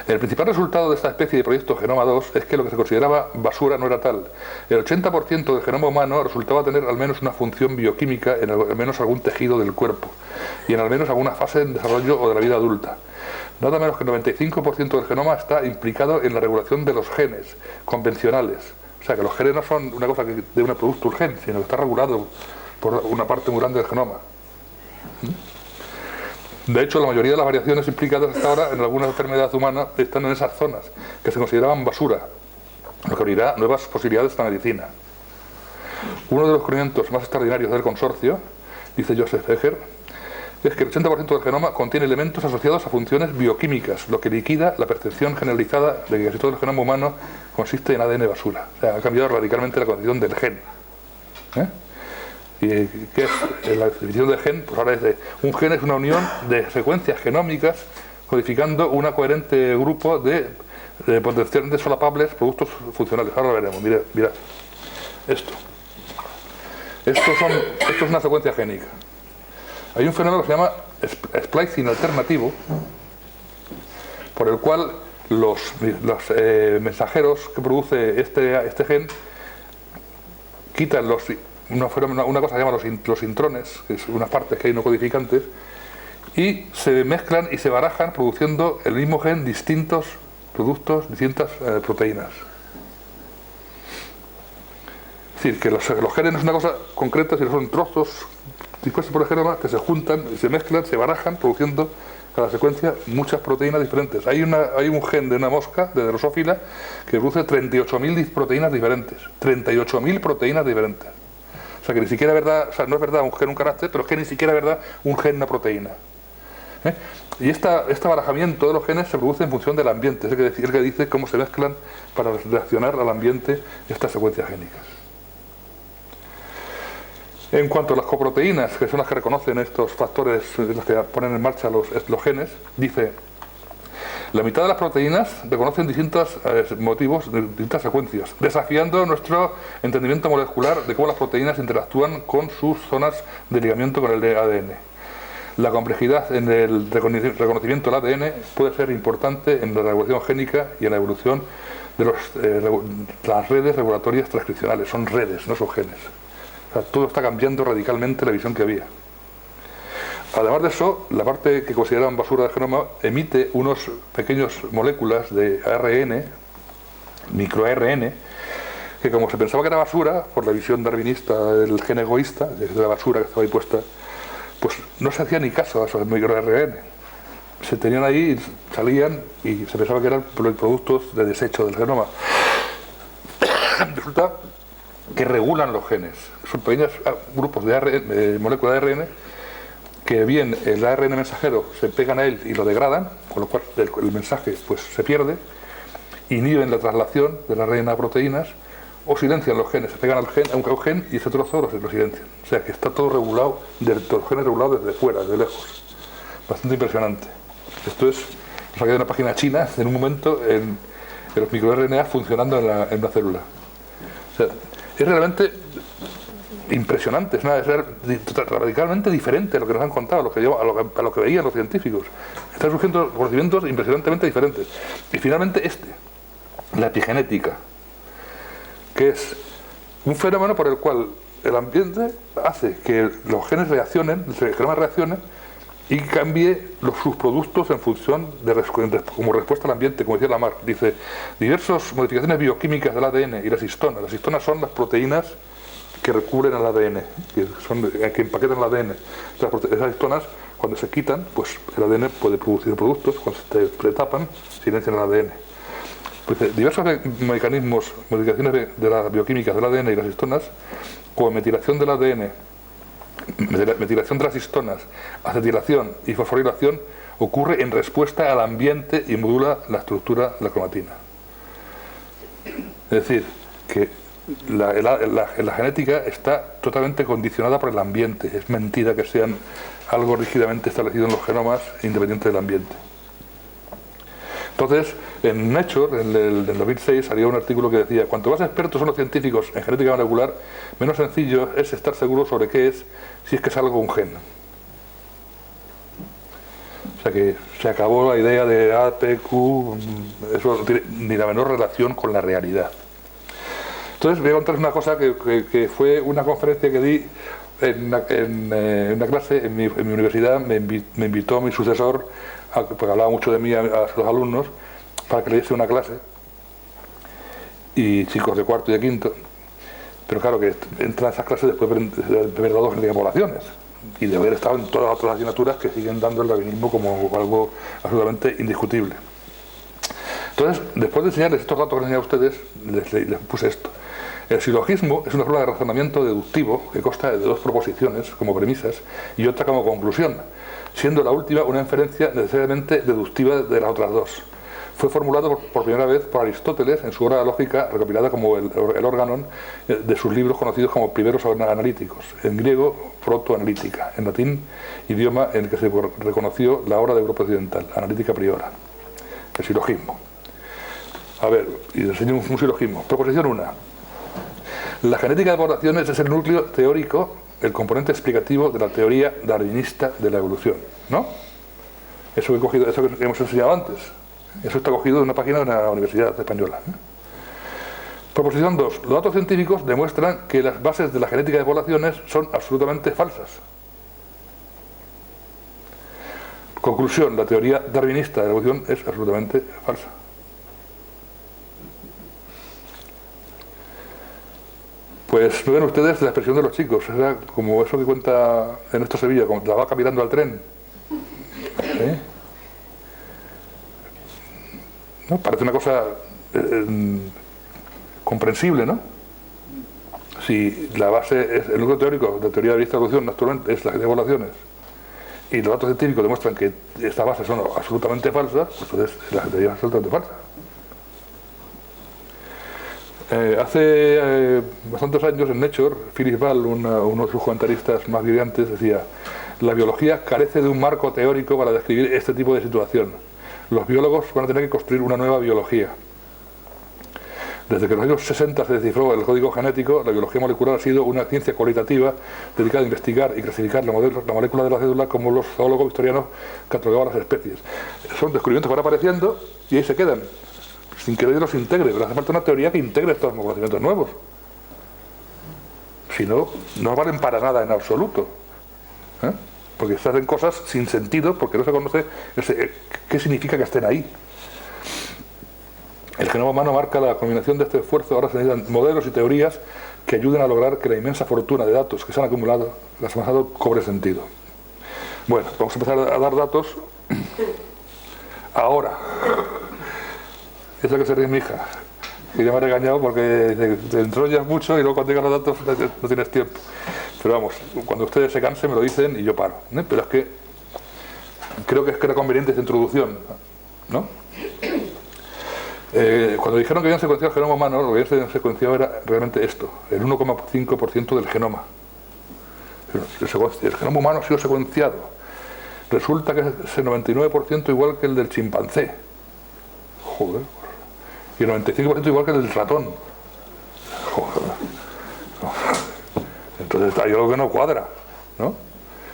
El principal resultado de esta especie de proyecto Genoma 2 es que lo que se consideraba basura no era tal. El 80% del genoma humano resultaba tener al menos una función bioquímica en al menos algún tejido del cuerpo y en al menos alguna fase de desarrollo o de la vida adulta. Nada menos que el 95% del genoma está implicado en la regulación de los genes convencionales. O sea, que los genes no son una cosa que de un producto urgente, sino que está regulado por una parte muy grande del genoma. De hecho, la mayoría de las variaciones implicadas hasta ahora en algunas enfermedades humanas están en esas zonas que se consideraban basura, lo que abrirá nuevas posibilidades de la medicina. Uno de los descubrimientos más extraordinarios del consorcio, dice Joseph Heger, es que el 80% del genoma contiene elementos asociados a funciones bioquímicas, lo que liquida la percepción generalizada de que casi todo el genoma humano consiste en ADN basura. O sea, ha cambiado radicalmente la condición del gen. ¿Y qué es la definición de gen? Pues ahora es un gen es una unión de secuencias genómicas codificando un coherente grupo de potencialmente solapables productos funcionales. Ahora lo veremos, mirad. Esto es una secuencia génica. Hay un fenómeno que se llama splicing alternativo, por el cual los mensajeros que produce este gen quitan una cosa que se llama los intrones, que es unas partes que hay no codificantes, y se mezclan y se barajan produciendo el mismo gen distintos productos, distintas proteínas. Es decir, que los genes no es una cosa concreta, sino son trozos dispuestos por el genoma que se juntan y se mezclan, se barajan, produciendo cada secuencia muchas proteínas diferentes. Hay un gen de una mosca, de Drosophila, que produce 38.000 proteínas diferentes. 38.000 proteínas diferentes. O sea que ni siquiera es verdad, o sea, no es verdad un gen, un carácter, pero es que ni siquiera es verdad un gen, una proteína. Y este barajamiento de los genes se produce en función del ambiente, es el que dice cómo se mezclan para reaccionar al ambiente estas secuencias génicas. En cuanto a las coproteínas, que son las que reconocen estos factores, los que ponen en marcha los genes, dice: la mitad de las proteínas reconocen distintos motivos, distintas secuencias, desafiando nuestro entendimiento molecular de cómo las proteínas interactúan con sus zonas de ligamiento con el ADN. La complejidad en el reconocimiento del ADN puede ser importante en la regulación génica y en la evolución de las redes regulatorias transcripcionales. Son redes, no son genes. O sea, todo está cambiando radicalmente la visión que había. Además de eso, la parte que consideraban basura del genoma emite unas pequeñas moléculas de ARN, microARN, que como se pensaba que era basura, por la visión darwinista del gen egoísta, de la basura que estaba ahí puesta, pues no se hacía ni caso a esos microARN. Se tenían ahí, salían y se pensaba que eran productos de desecho del genoma. Resulta que regulan los genes. Son pequeños grupos de moléculas de ARN que bien el ARN mensajero se pegan a él y lo degradan, con lo cual el mensaje pues se pierde, inhiben la traslación del ARN a proteínas, o silencian los genes, se pegan a un gen y ese trozo lo silencian. O sea que está todo regulado, los genes regulados desde fuera, desde lejos. Bastante impresionante. Esto es, lo saqué de una página china en un momento en los microRNA funcionando en una célula. O sea, es realmente impresionante, es radicalmente diferente a lo que nos han contado, a lo que veían los científicos. Están surgiendo conocimientos impresionantemente diferentes. Y finalmente la epigenética, que es un fenómeno por el cual el ambiente hace que los genes reaccionen, el genoma reaccione y cambie sus productos en función como respuesta al ambiente, como decía Lamarck. Dice, diversas modificaciones bioquímicas del ADN y las histonas. Las histonas son las proteínas que recubren al ADN, que empaquetan el ADN. Esas histonas, cuando se quitan, pues el ADN puede producir productos, cuando se pretapan, silencian el ADN. Pues, diversos mecanismos, modificaciones de las bioquímicas del ADN y las histonas, como metilación del ADN, metilación de las histonas, acetilación y fosforilación, ocurre en respuesta al ambiente y modula la estructura de la cromatina. Es decir, que la genética está totalmente condicionada por el ambiente. Es mentira que sean algo rígidamente establecido en los genomas independiente del ambiente. Entonces, en Nature, en el 2006, salió un artículo que decía: cuanto más expertos son los científicos en genética molecular, menos sencillo es estar seguro sobre qué es, si es que es algo un gen. O sea que se acabó la idea de A, P, Q, eso no tiene ni la menor relación con la realidad. Entonces voy a contarles una cosa que fue una conferencia que di en una clase en mi universidad. Me invitó mi sucesor, porque hablaba mucho de mí a los alumnos, para que le diese una clase, y chicos de cuarto y de quinto. Pero claro que entran a esas clases después de haber dado genética de poblaciones y de haber estado en todas las otras asignaturas que siguen dando el darwinismo como algo absolutamente indiscutible. Entonces, después de enseñarles estos datos que les enseñé a ustedes, les puse esto. El silogismo es una forma de razonamiento deductivo que consta de dos proposiciones como premisas y otra como conclusión, siendo la última una inferencia necesariamente deductiva de las otras dos. Fue formulado por primera vez por Aristóteles en su obra lógica, recopilada como el Organon, de sus libros conocidos como primeros analíticos, en griego protoanalítica, en latín idioma en el que se reconoció la obra de Europa Occidental, analítica priora, el silogismo. A ver, y les enseño un silogismo. Proposición 1. La genética de poblaciones es el núcleo teórico, el componente explicativo de la teoría darwinista de la evolución, ¿no? Eso que he cogido, eso que hemos enseñado antes. Eso está cogido de una página de una universidad española. Proposición 2. Los datos científicos demuestran que las bases de la genética de poblaciones son absolutamente falsas. Conclusión. La teoría darwinista de la evolución es absolutamente falsa. Pues ven ustedes la expresión de los chicos, era como eso que cuenta en esto Sevilla, como la vaca mirando al tren. ¿Eh? ¿No? Parece una cosa comprensible, ¿no? Si la base es el núcleo teórico de la teoría de la evolución actualmente es la de poblaciones y los datos científicos demuestran que estas bases son absolutamente falsas, pues entonces la teoría es absolutamente falsa. Hace bastantes años en Nature, Philip Ball, uno de sus comentaristas más brillantes, decía: la biología carece de un marco teórico para describir este tipo de situación. Los biólogos van a tener que construir una nueva biología. Desde que en los años 60 se descifró el código genético, la biología molecular ha sido una ciencia cualitativa dedicada a investigar y clasificar la molécula de la célula como los zoólogos victorianos catalogaban las especies. Son descubrimientos que van apareciendo y ahí se quedan, sin que nadie los integre, pero hace falta una teoría que integre estos conocimientos nuevos. Si no, no valen para nada en absoluto. Porque se hacen cosas sin sentido, porque no se conoce qué significa que estén ahí. El genoma humano marca la combinación de este esfuerzo. Ahora se necesitan modelos y teorías que ayuden a lograr que la inmensa fortuna de datos que se han acumulado, cobre sentido. Bueno, vamos a empezar a dar datos ahora. Es lo que se ríe mi hija, que ya me ha regañado porque te enrollas mucho y luego cuando llegan los datos no tienes tiempo. Pero vamos, cuando ustedes se cansen me lo dicen y yo paro, ¿eh? Pero es que creo que era conveniente esta introducción, ¿no? Cuando dijeron que habían secuenciado el genoma humano, lo que habían secuenciado era realmente esto, el 1,5% del genoma. El genoma humano ha sido secuenciado. Resulta que es el 99% igual que el del chimpancé. Joder. Y el 95% igual que el del ratón. Joder. Entonces hay algo que no cuadra, ¿no?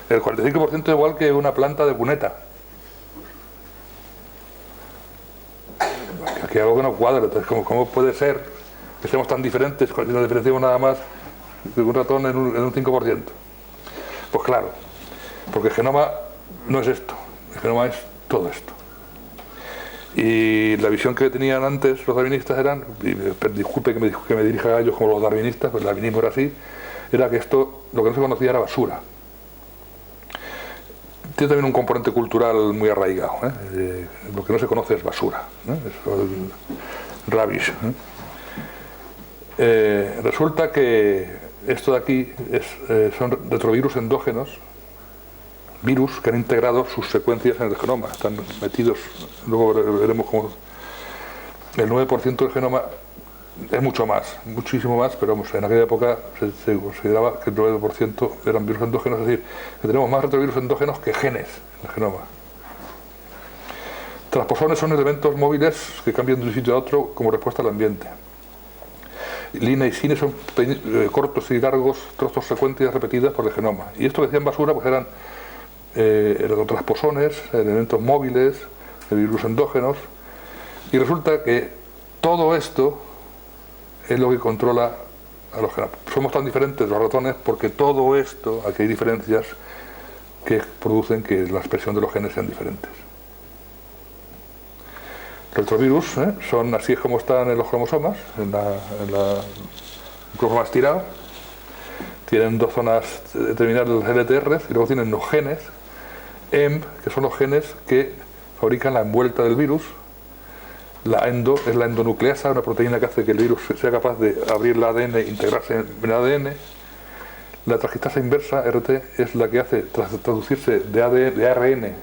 El 45% igual que una planta de cuneta. Aquí hay algo que no cuadra. Entonces, ¿cómo puede ser que seamos tan diferentes si nos diferenciamos nada más de un ratón en un 5%? Pues claro, porque el genoma no es esto, el genoma es todo esto. Y la visión que tenían antes los darwinistas eran, y disculpe que me dirija a ellos como los darwinistas, pues el darwinismo era así, era que esto, lo que no se conocía era basura. Tiene también un componente cultural muy arraigado, lo que no se conoce es basura, es rubbish. Resulta que esto de aquí son retrovirus endógenos, virus que han integrado sus secuencias en el genoma, están metidos, luego veremos cómo el 9% del genoma es mucho más, muchísimo más, pero vamos, en aquella época se consideraba que el 9% eran virus endógenos, es decir, que tenemos más retrovirus endógenos que genes en el genoma. Transposones son elementos móviles que cambian de un sitio a otro como respuesta al ambiente. Lina y sine son cortos y largos trozos secuencias repetidas por el genoma. Y esto que decían basura pues eran transposones, elementos móviles, virus endógenos. Y resulta que todo esto es lo que controla a los genomas. Somos tan diferentes los ratones porque todo esto, aquí hay diferencias que producen que la expresión de los genes sean diferentes. Los retrovirus son así como están en los cromosomas, en un cromosoma estirado. Tienen dos zonas terminales LTRs y luego tienen los genes EMB, que son los genes que fabrican la envuelta del virus. La endo es la endonucleasa, una proteína que hace que el virus sea capaz de abrir el ADN e integrarse en el ADN. La transcriptasa inversa, RT, es la que hace traducirse de ARN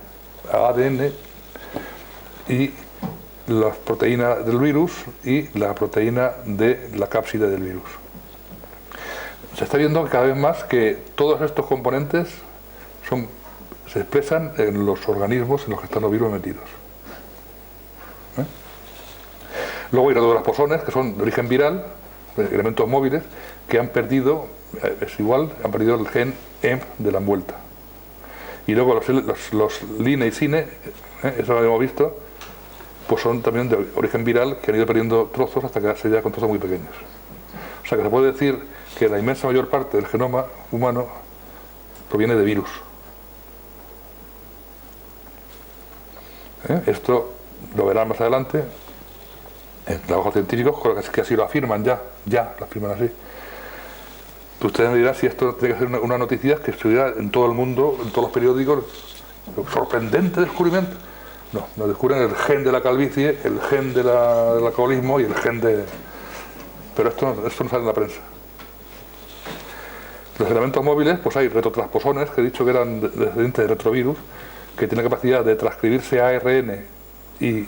a ADN, y la proteína del virus y la proteína de la cápside del virus. Se está viendo cada vez más que todos estos componentes se expresan en los organismos en los que están los virus metidos. Luego hay los transposones, que son de origen viral, elementos móviles, que han perdido, han perdido el gen EMP de la envuelta. Y luego los line y sine, eso lo habíamos visto, pues son también de origen viral, que han ido perdiendo trozos hasta quedarse ya con trozos muy pequeños. O sea que se puede decir que la inmensa mayor parte del genoma humano proviene de virus. Esto lo verán más adelante en trabajos científicos que así lo afirman ya lo afirman así. Ustedes me dirán si esto tiene que ser una noticia que estuviera en todo el mundo, en todos los periódicos. Sorprendente descubrimiento. No descubren el gen de la calvicie, el gen del alcoholismo y el gen de... Pero esto no sale en la prensa. Los elementos móviles, pues hay retrotransposones, que he dicho que eran descendientes de retrovirus, que tienen la capacidad de transcribirse a ARN, y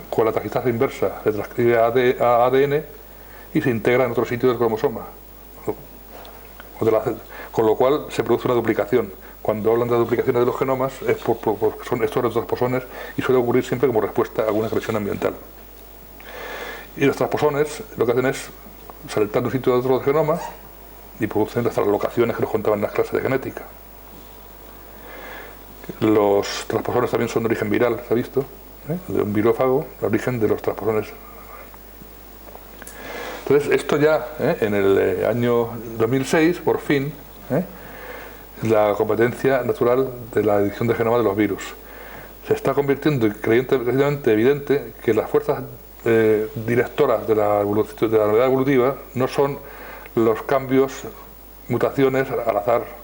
con la transcriptasa inversa se transcribe a ADN y se integra en otro sitio del cromosoma. Con lo cual se produce una duplicación. Cuando hablan de duplicaciones de los genomas es porque son estos retrotransposones, y suele ocurrir siempre como respuesta a alguna agresión ambiental. Y los transposones lo que hacen es saltar de un sitio a otro del genoma y producen las translocaciones que nos contaban en las clases de genética. Los transposones también son de origen viral, se ha visto, de un virófago, el origen de los transposones. Entonces, esto ya, en el año 2006, por fin, la competencia natural de la edición de genoma de los virus. Se está convirtiendo increíblemente evidente que las fuerzas directoras de la novedad evolutiva no son los cambios, mutaciones al azar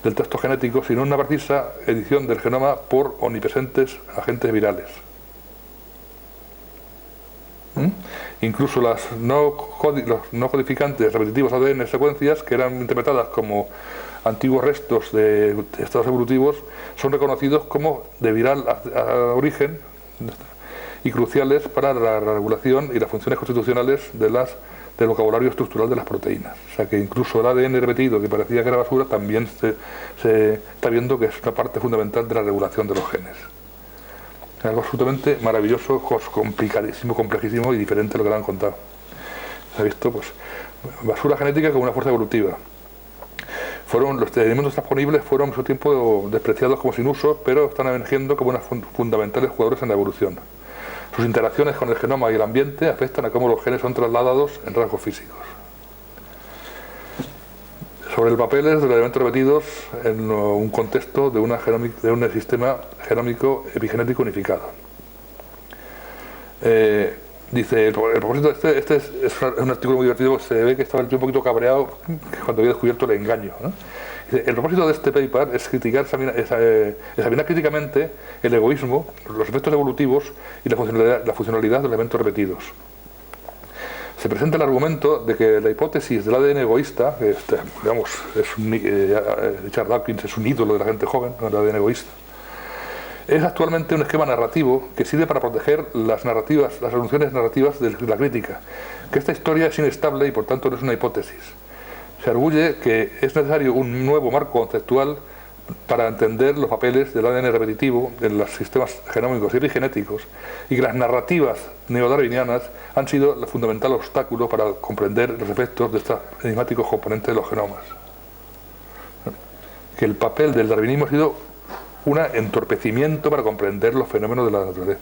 del texto genético, sino una precisa edición del genoma por omnipresentes agentes virales. Incluso los no codificantes repetitivos ADN secuencias, que eran interpretadas como antiguos restos de estados evolutivos, son reconocidos como de viral origen, y cruciales para la regulación y las funciones constitucionales del vocabulario estructural de las proteínas. O sea que incluso el ADN repetido, que parecía que era basura, también se está viendo que es una parte fundamental de la regulación de los genes. Es algo absolutamente maravilloso, complicadísimo, complejísimo y diferente a lo que le han contado. Se ha visto, pues, basura genética como una fuerza evolutiva. Los elementos disponibles fueron en su tiempo despreciados como sin uso, pero están emergiendo como unos fundamentales jugadores en la evolución. Sus interacciones con el genoma y el ambiente afectan a cómo los genes son trasladados en rasgos físicos. Sobre el papel de los elementos repetidos en un contexto de un sistema genómico epigenético unificado. Dice, el propósito de este es un artículo muy divertido, se ve que estaba un poquito cabreado cuando había descubierto el engaño, ¿no? Dice, el propósito de este paper es criticar, examinar críticamente el egoísmo, los efectos evolutivos y la funcionalidad de los elementos repetidos. Se presenta el argumento de que la hipótesis del ADN egoísta, que digamos, Richard Dawkins es un ídolo de la gente joven, ¿no? El ADN egoísta, es actualmente un esquema narrativo que sirve para proteger las soluciones narrativas de la crítica, que esta historia es inestable y por tanto no es una hipótesis. Se arguye que es necesario un nuevo marco conceptual para entender los papeles del ADN repetitivo en los sistemas genómicos y epigenéticos, y que las narrativas neodarwinianas han sido el fundamental obstáculo para comprender los efectos de estos enigmáticos componentes de los genomas. Que el papel del darwinismo ha sido un entorpecimiento para comprender los fenómenos de la naturaleza.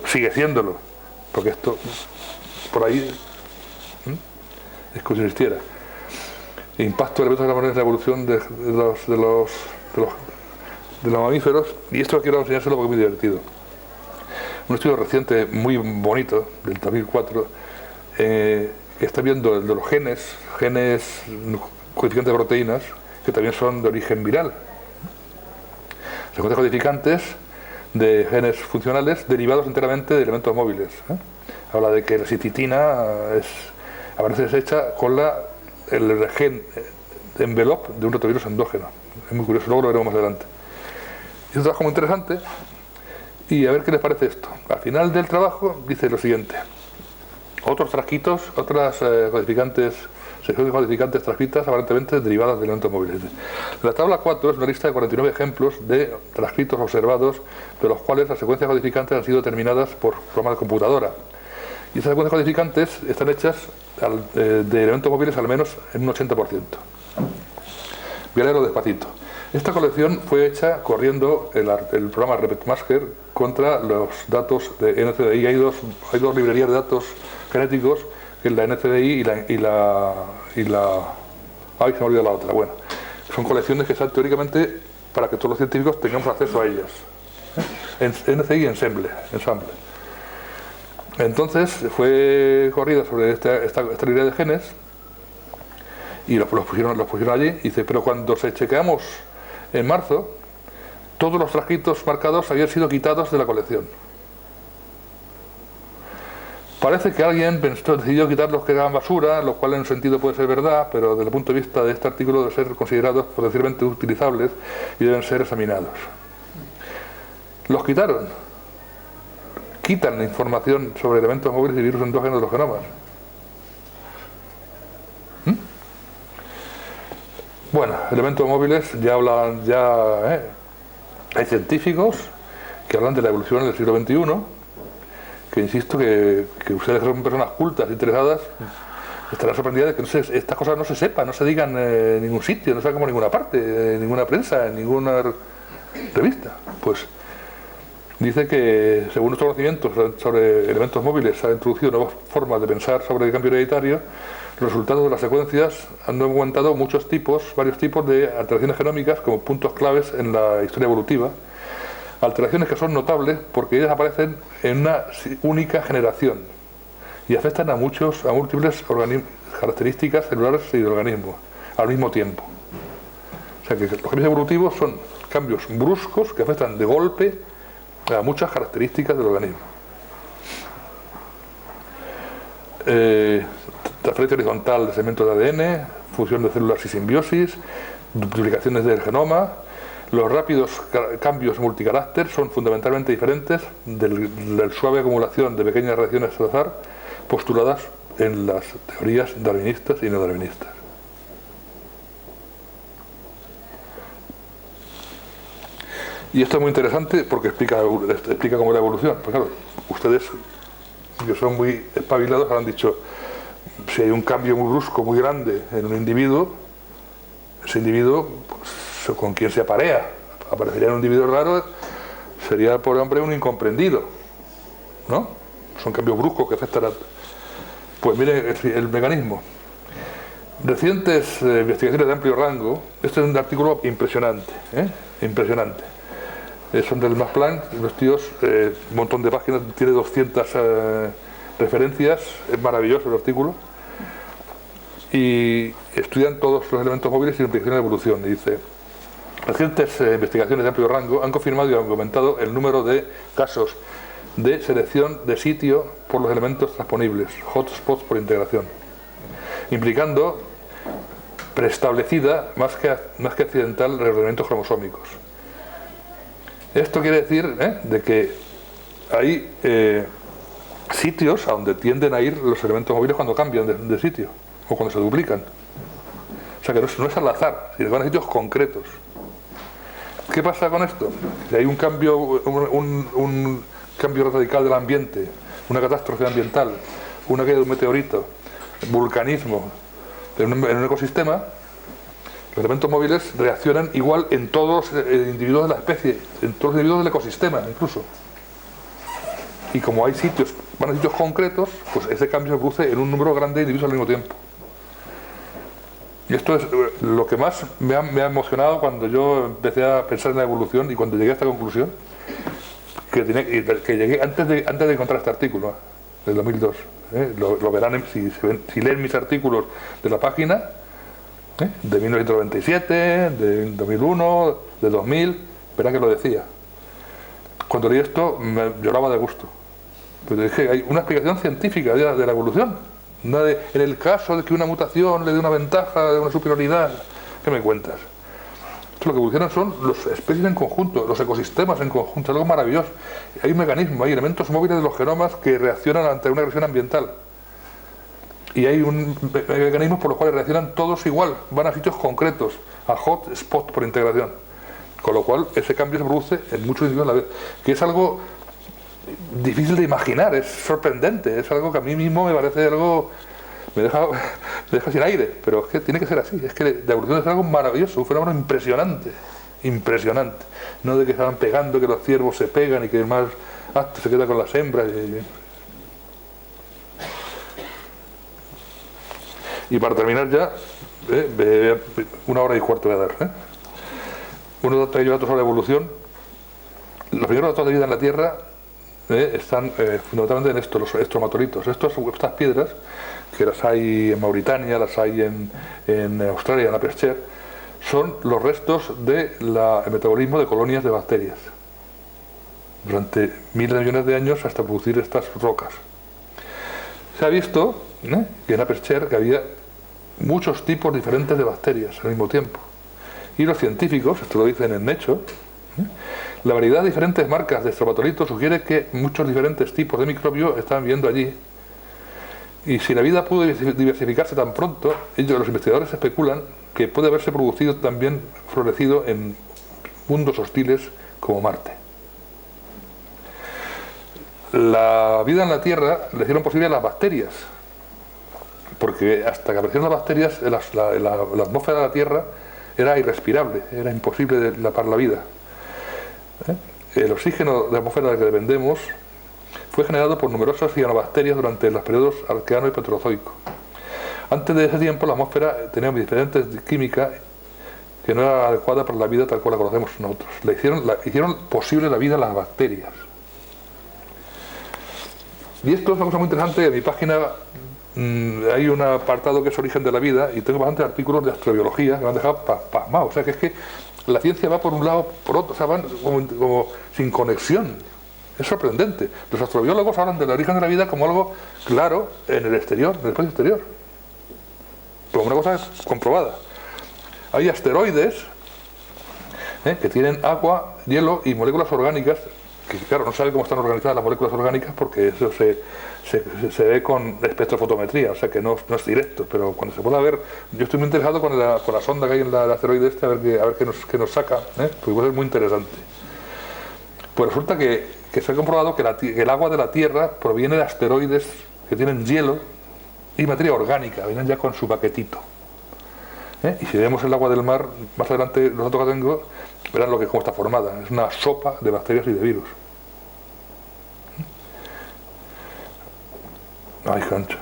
Sigue siéndolo, porque esto por ahí es como si existiera. El impacto de elementos de la evolución de los mamíferos, y esto quiero enseñárselo porque es muy divertido. Un estudio reciente muy bonito del 2004 que está viendo el de los genes codificantes de proteínas que también son de origen viral. Secuencias codificantes de genes funcionales derivados enteramente de elementos móviles. Habla de que la cititina a veces es hecha con el gen envelope de un retrovirus endógeno. Es muy curioso, luego lo veremos más adelante. Es un trabajo muy interesante y a ver qué les parece esto. Al final del trabajo dice lo siguiente: otros trasquitos, otras secciones codificantes transcritas aparentemente derivadas de elementos móviles. La tabla 4 es una lista de 49 ejemplos de transcritos observados, de los cuales las secuencias codificantes han sido determinadas por programas de computadora. Y estas secuencias codificantes están hechas de elementos móviles al menos en un 80%. Voy a leerlo despacito. Esta colección fue hecha corriendo el programa RepetMasker contra los datos de NCDI. Hay dos librerías de datos genéticos, que es la NCDI y la ay, se me olvidó la otra. Bueno, son colecciones que están teóricamente para que todos los científicos tengamos acceso a ellas. NCDI Ensemble. Entonces fue corrida sobre esta librería de genes y los pusieron allí. Y dice, pero cuando chequeamos en marzo, todos los transcritos marcados habían sido quitados de la colección. Parece que alguien decidió quitar los que eran basura, lo cual en un sentido puede ser verdad, pero desde el punto de vista de este artículo deben ser considerados potencialmente utilizables y deben ser examinados. Los quitaron. Quitan la información sobre elementos móviles y virus endógenos de los genomas. Bueno, elementos móviles ya hablan, hay científicos que hablan de la evolución en el siglo XXI, que insisto que ustedes son personas cultas, interesadas, estarán sorprendidas de que estas cosas no se sepan, no se digan en ningún sitio, no se hagan por ninguna parte, en ninguna prensa, en ninguna revista. Pues dice que según nuestros conocimientos sobre elementos móviles se han introducido nuevas formas de pensar sobre el cambio hereditario. Los resultados de las secuencias han documentado varios tipos de alteraciones genómicas como puntos claves en la historia evolutiva. Alteraciones que son notables porque ellas aparecen en una única generación y afectan a múltiples características celulares y de organismos al mismo tiempo. O sea que los cambios evolutivos son cambios bruscos que afectan de golpe a muchas características del organismo. Transferencia horizontal de segmentos de ADN, fusión de células y simbiosis, duplicaciones del genoma, Los rápidos cambios multicarácter son fundamentalmente diferentes del suave acumulación de pequeñas reacciones al azar postuladas en las teorías darwinistas y no darwinistas. Y esto es muy interesante porque explica cómo es la evolución. Pues claro, ustedes, que son muy espabilados, han dicho, si hay un cambio muy brusco, muy grande en un individuo, ese individuo, pues, con quien se aparea, aparecería en un individuo raro, sería, por hombre, un incomprendido, ¿no? Son cambios bruscos que afectan a... Pues miren el mecanismo. Recientes investigaciones de amplio rango, este es un artículo impresionante, impresionante. Son del Max Planck, los tíos, un montón de páginas, tiene 200 referencias, es maravilloso el artículo, y estudian todos los elementos móviles y la implicación de la evolución. Y dice, recientes investigaciones de amplio rango han confirmado y aumentado el número de casos de selección de sitio por los elementos transponibles, hotspots por integración, implicando preestablecida, más que accidental, reordenamientos cromosómicos. Esto quiere decir de que hay sitios a donde tienden a ir los elementos móviles cuando cambian de sitio o cuando se duplican. O sea que no es al azar, sino que van a sitios concretos. ¿Qué pasa con esto? Si hay un cambio radical del ambiente, una catástrofe ambiental, una caída de un meteorito, vulcanismo en un ecosistema, los elementos móviles reaccionan igual en todos los individuos de la especie, en todos los individuos del ecosistema incluso. Y como hay sitios, van a sitios concretos, pues ese cambio se produce en un número grande de individuos al mismo tiempo. Y esto es lo que más me ha emocionado cuando yo empecé a pensar en la evolución y cuando llegué a esta conclusión, que llegué antes de encontrar este artículo, del 2002. Lo verán si leen mis artículos de la página, de 1997, de 2001, de 2000, verán que lo decía. Cuando leí esto me lloraba de gusto. Pero dije, hay una explicación científica de la evolución. En el caso de que una mutación le dé una ventaja, de una superioridad, ¿qué me cuentas? Esto lo que evolucionan son las especies en conjunto, los ecosistemas en conjunto, algo maravilloso. Hay un mecanismo, hay elementos móviles de los genomas que reaccionan ante una agresión ambiental. Y hay mecanismos por los cuales reaccionan todos igual, van a sitios concretos, a hotspot por integración. Con lo cual ese cambio se produce en muchos individuos a la vez, que es algo difícil de imaginar, es sorprendente, es algo que a mí mismo me parece algo, me deja sin aire, pero es que tiene que ser así, es que la evolución es algo maravilloso, un fenómeno impresionante, impresionante, no de que se van pegando, que los ciervos se pegan y que el más apto se queda con las hembras. Y para terminar ya, 1 hora y cuarto voy a dar. Unos datos sobre evolución. Los primeros datos de vida en la Tierra están fundamentalmente en esto, los estromatolitos. Estas piedras, que las hay en Mauritania, las hay en Australia, en la Percher, son los restos del metabolismo de colonias de bacterias durante miles de millones de años hasta producir estas rocas. Se ha visto que en la Percher que había muchos tipos diferentes de bacterias al mismo tiempo. Y los científicos, esto lo dicen en Nature, la variedad de diferentes marcas de estromatolitos sugiere que muchos diferentes tipos de microbios están viviendo allí. Y si la vida pudo diversificarse tan pronto, los investigadores especulan que puede haberse producido también, florecido en mundos hostiles como Marte. La vida en la Tierra le hicieron posible a las bacterias, porque hasta que aparecieron las bacterias, la atmósfera de la Tierra era irrespirable, era imposible para la vida. El oxígeno de la atmósfera de la que dependemos fue generado por numerosas cianobacterias durante los periodos arqueano y petrozoico. Antes de ese tiempo la atmósfera tenía diferentes química que no era adecuada para la vida tal cual la conocemos nosotros. Hicieron posible la vida a las bacterias. Y esto es una cosa muy interesante. En mi página hay un apartado que es Origen de la Vida y tengo bastantes artículos de astrobiología que me han dejado pasmado. O sea que es que la ciencia va por un lado, por otro, o sea, van como sin conexión. Es sorprendente. Los astrobiólogos hablan del origen de la vida como algo claro en el exterior, en el espacio exterior. Como una cosa comprobada. Hay asteroides que tienen agua, hielo y moléculas orgánicas, que claro, no sabe cómo están organizadas las moléculas orgánicas porque eso se ve con espectrofotometría, o sea que no es directo, pero cuando se pueda ver, yo estoy muy interesado con la sonda que hay en el asteroide este, a ver qué nos saca, porque puede ser muy interesante. Pues resulta que se ha comprobado que el agua de la Tierra proviene de asteroides que tienen hielo y materia orgánica, vienen ya con su paquetito. Y si vemos el agua del mar, más adelante los datos que tengo, verán cómo está formada. Es una sopa de bacterias y de virus. Ay, cancho.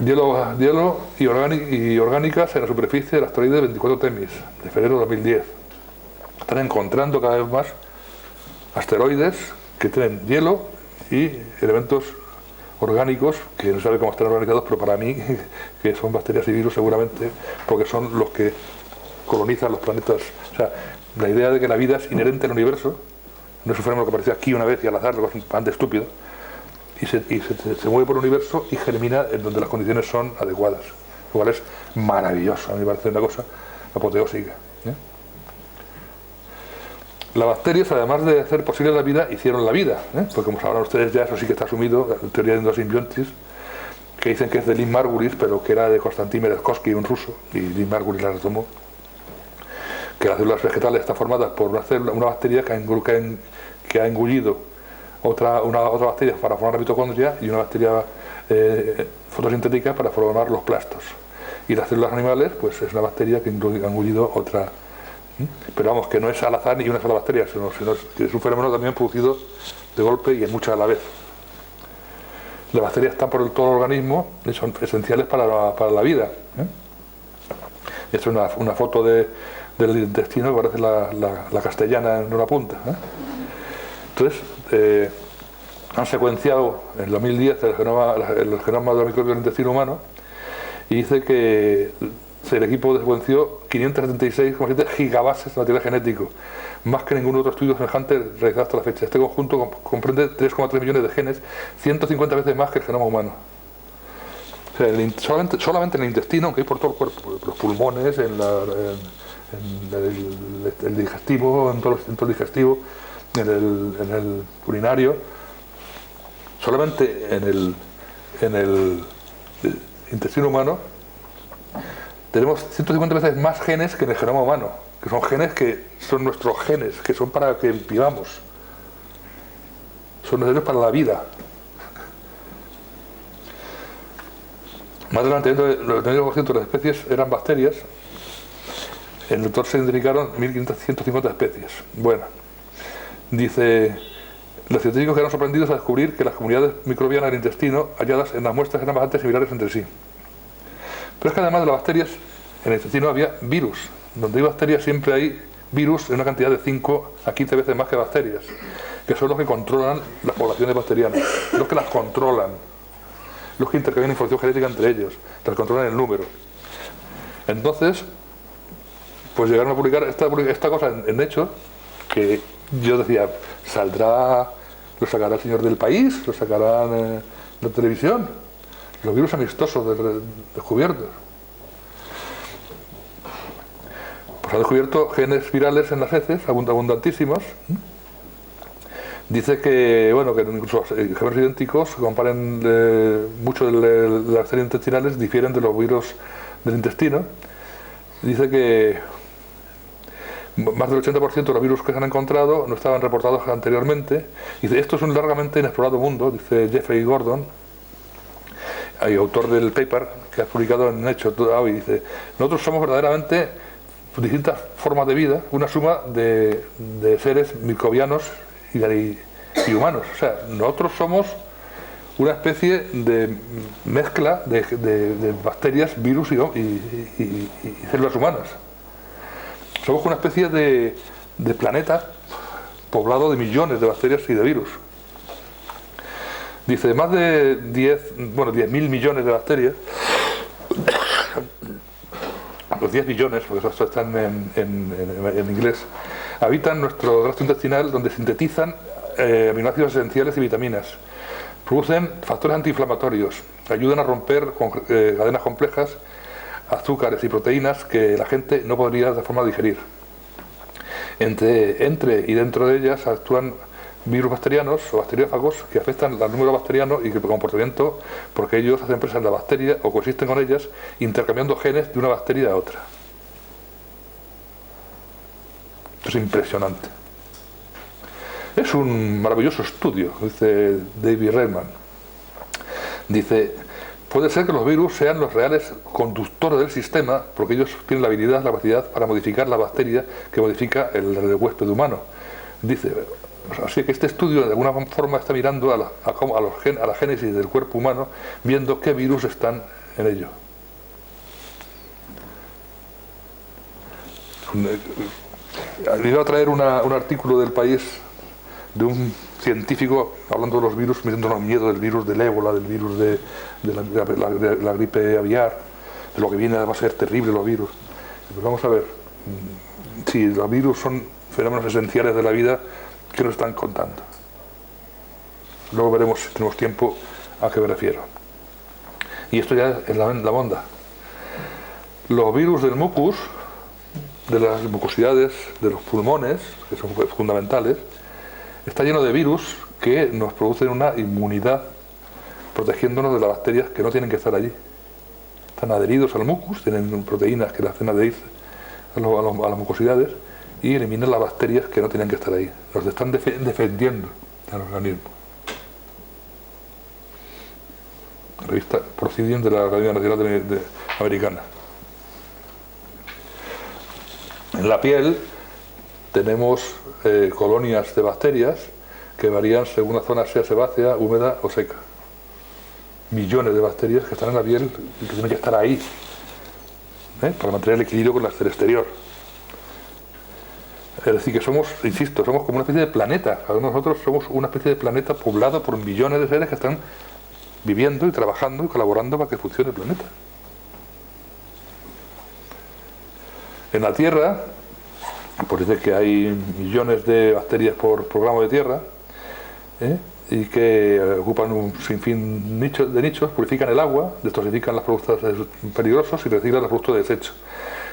Hielo y orgánicas en la superficie del asteroide 24 Temis, de febrero de 2010. Están encontrando cada vez más asteroides que tienen hielo y elementos orgánicos, que no sabe cómo están organizados, pero para mí que son bacterias y virus seguramente, porque son los que colonizan los planetas. O sea, la idea de que la vida es inherente al universo, no es un fenómeno que apareció aquí una vez y al azar, lo que es bastante estúpido, y se mueve por el universo y germina en donde las condiciones son adecuadas, lo cual es maravilloso. A mí me parece una cosa apoteósica. Las bacterias, además de hacer posible la vida, hicieron la vida, porque como sabrán ustedes ya, eso sí que está asumido, la teoría de endosimbiontis, que dicen que es de Lynn Margulis, pero que era de Konstantin Merezkovsky, un ruso, y Lynn Margulis la retomó, que las células vegetales están formadas por una bacteria que ha engullido otra bacteria para formar la mitocondria y una bacteria fotosintética para formar los plastos. Y las células animales, pues es una bacteria que ha engullido otra. Pero vamos, que no es al azar ni una sola bacteria, sino es un fenómeno también producido de golpe y en muchas a la vez. Las bacterias están por todo el organismo y son esenciales para la vida. Esta es una foto del intestino que parece la castellana en una punta. Entonces, han secuenciado en el 2010 el genoma de los microbios del intestino humano y dice que el equipo secuenció 576,7 gigabases de material genético, más que ningún otro estudio semejante realizado hasta la fecha. Este conjunto comprende 3,3 millones de genes, 150 veces más que el genoma humano. O sea, solamente en el intestino, aunque hay por todo el cuerpo, por los pulmones, en el digestivo, en todo el digestivo, en el urinario, solamente en el intestino humano tenemos 150 veces más genes que en el genoma humano, que son genes que son nuestros genes, que son para que vivamos, son necesarios para la vida. Más del 99% de las especies eran bacterias. En el total se identificaron 1.150 especies. Bueno, dice, los científicos quedaron sorprendidos al descubrir que las comunidades microbianas del intestino halladas en las muestras eran bastante similares entre sí. Pero es que además de las bacterias, en el intestino había virus. Donde hay bacterias siempre hay virus en una cantidad de 5 a 15 veces más que bacterias, que son los que controlan las poblaciones bacterianas, los que las controlan, los que intercambian información genética entre ellos, las controlan el número. Entonces, pues llegaron a publicar esta cosa en Hechos, que yo decía, lo sacará el señor del País, lo sacarán en la televisión, los virus amistosos descubiertos. Pues ha descubierto genes virales en las heces, abundantísimos. Dice que, bueno, que incluso genes idénticos, comparen mucho de las bacterias intestinales, difieren de los virus del intestino. Dice que más del 80% de los virus que se han encontrado no estaban reportados anteriormente. Dice, esto es un largamente inexplorado mundo, dice Jeffrey Gordon, autor del paper que ha publicado en Nature hoy. Dice, nosotros somos verdaderamente distintas formas de vida, una suma de seres microbianos y humanos. O sea, nosotros somos una especie de mezcla de bacterias, virus y células humanas. Somos una especie de planeta poblado de millones de bacterias y de virus. Dice, más de 10.000 millones de bacterias, los 10 billones, porque eso está en inglés, habitan nuestro tracto intestinal, donde sintetizan aminoácidos esenciales y vitaminas. Producen factores antiinflamatorios, ayudan a romper cadenas complejas, azúcares y proteínas que la gente no podría de forma digerir. Entre y dentro de ellas actúan virus bacterianos o bacteriófagos que afectan al número bacteriano y que por comportamiento, porque ellos hacen presa en la bacteria o coexisten con ellas, intercambiando genes de una bacteria a otra. Es impresionante. Es un maravilloso estudio, dice David Redman. Dice, puede ser que los virus sean los reales conductores del sistema, porque ellos tienen la habilidad, la capacidad para modificar la bacteria que modifica el huésped humano. Dice, así que este estudio de alguna forma está mirando a la génesis del cuerpo humano, viendo qué virus están en ello. Le iba a traer un artículo del País de un científico hablando de los virus, metiéndonos miedo del virus del ébola, del virus de la gripe aviar, de lo que viene va a ser terrible los virus. Pues vamos a ver, si los virus son fenómenos esenciales de la vida, ¿qué nos están contando? Luego veremos, si tenemos tiempo, a qué me refiero. Y esto ya es la monda. Los virus del mucus, de las mucosidades, de los pulmones, que son fundamentales, está lleno de virus que nos producen una inmunidad, protegiéndonos de las bacterias que no tienen que estar allí. Están adheridos al mucus, tienen proteínas que le hacen adherirse a las mucosidades y eliminan las bacterias que no tienen que estar ahí. Nos están defendiendo al organismo. La revista Proceedings de la Academia Nacional Americana. En la piel tenemos colonias de bacterias que varían según la zona sea sebácea, húmeda o seca. Millones de bacterias que están en la piel y que tienen que estar ahí para mantener el equilibrio con las del exterior. Es decir, que somos, insisto, somos como una especie de planeta. Nosotros somos una especie de planeta poblado por millones de seres que están viviendo y trabajando y colaborando para que funcione el planeta. En la Tierra, por decir que hay millones de bacterias por gramo de tierra, y que ocupan un sinfín de nichos, purifican el agua, detoxifican los productos peligrosos y reciclan los productos de desecho.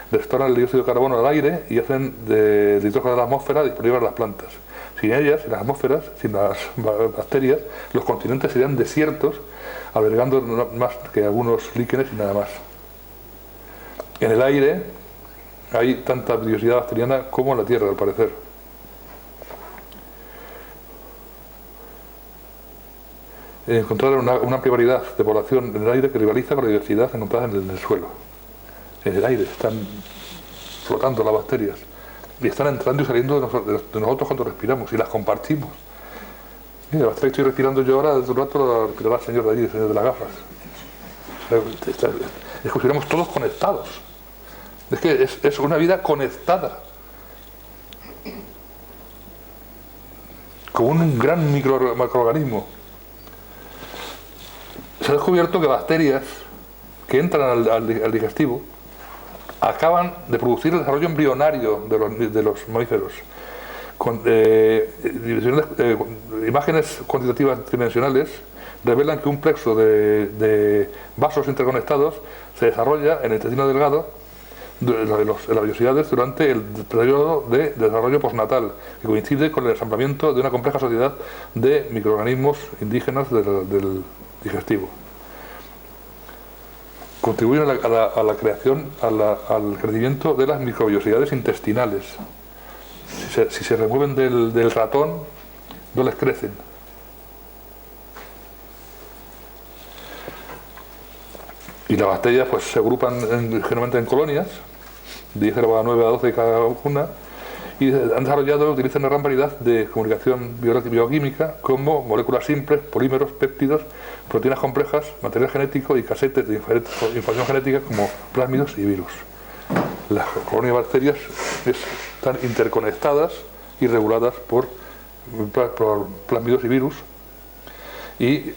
Restauran el dióxido de carbono al aire y hacen de nitrógeno de la atmósfera disponible a las plantas. Sin ellas, sin las atmósferas, sin las bacterias, los continentes serían desiertos, albergando más que algunos líquenes y nada más. En el aire hay tanta biodiversidad bacteriana como en la Tierra, al parecer. Encontraron una amplia variedad de población en el aire que rivaliza con la diversidad encontrada en el suelo. En el aire están flotando las bacterias y están entrando y saliendo de nosotros cuando respiramos y las compartimos. Mira, la bacteria que estoy respirando yo ahora, dentro de un rato la respirará el señor de allí, el señor de las gafas. Es que estuviéramos todos conectados. Es que es una vida conectada con un gran microorganismo. Se ha descubierto que bacterias que entran al digestivo acaban de producir el desarrollo embrionario de los mamíferos. Con imágenes cuantitativas tridimensionales revelan que un plexo de vasos interconectados se desarrolla en el intestino delgado de las vellosidades durante el periodo de desarrollo postnatal, que coincide con el ensamblamiento de una compleja sociedad de microorganismos indígenas del digestivo. Contribuyen a la creación, al crecimiento de las microvellosidades intestinales. Si se remueven del ratón, no les crecen. Y las bacterias pues se agrupan generalmente en colonias, de 10 a 9 a 12 cada una, y han desarrollado, utilizan una gran variedad de comunicación bioquímica como moléculas simples, polímeros, péptidos, proteínas complejas, material genético y casetes de información genética como plásmidos y virus. Las colonias de bacterias están interconectadas y reguladas por plásmidos y virus, y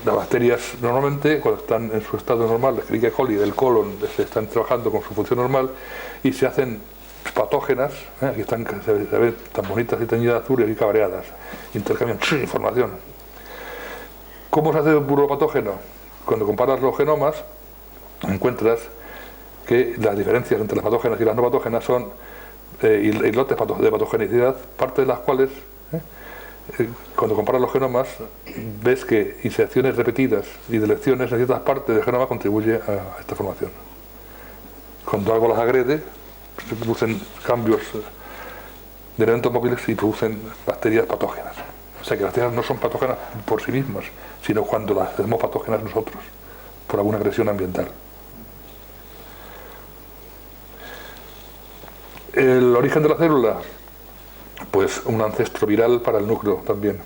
las bacterias normalmente, cuando están en su estado normal, de Escherichia coli, del colon, se están trabajando con su función normal y se hacen patógenas, aquí están, se ven tan bonitas y teñidas azules y cabreadas, intercambian información. ¿Cómo se hace un buropatógeno? Cuando comparas los genomas, encuentras que las diferencias entre las patógenas y las no patógenas son y lotes de patogenicidad, parte de las cuales, cuando comparas los genomas, ves que inserciones repetidas y deleciones en ciertas partes del genoma contribuye a esta formación. Cuando algo las agrede, se producen cambios de elementos móviles y producen bacterias patógenas. O sea que las bacterias no son patógenas por sí mismas, sino cuando las hacemos patógenas nosotros, por alguna agresión ambiental. El origen de la célula, pues un ancestro viral para el núcleo también.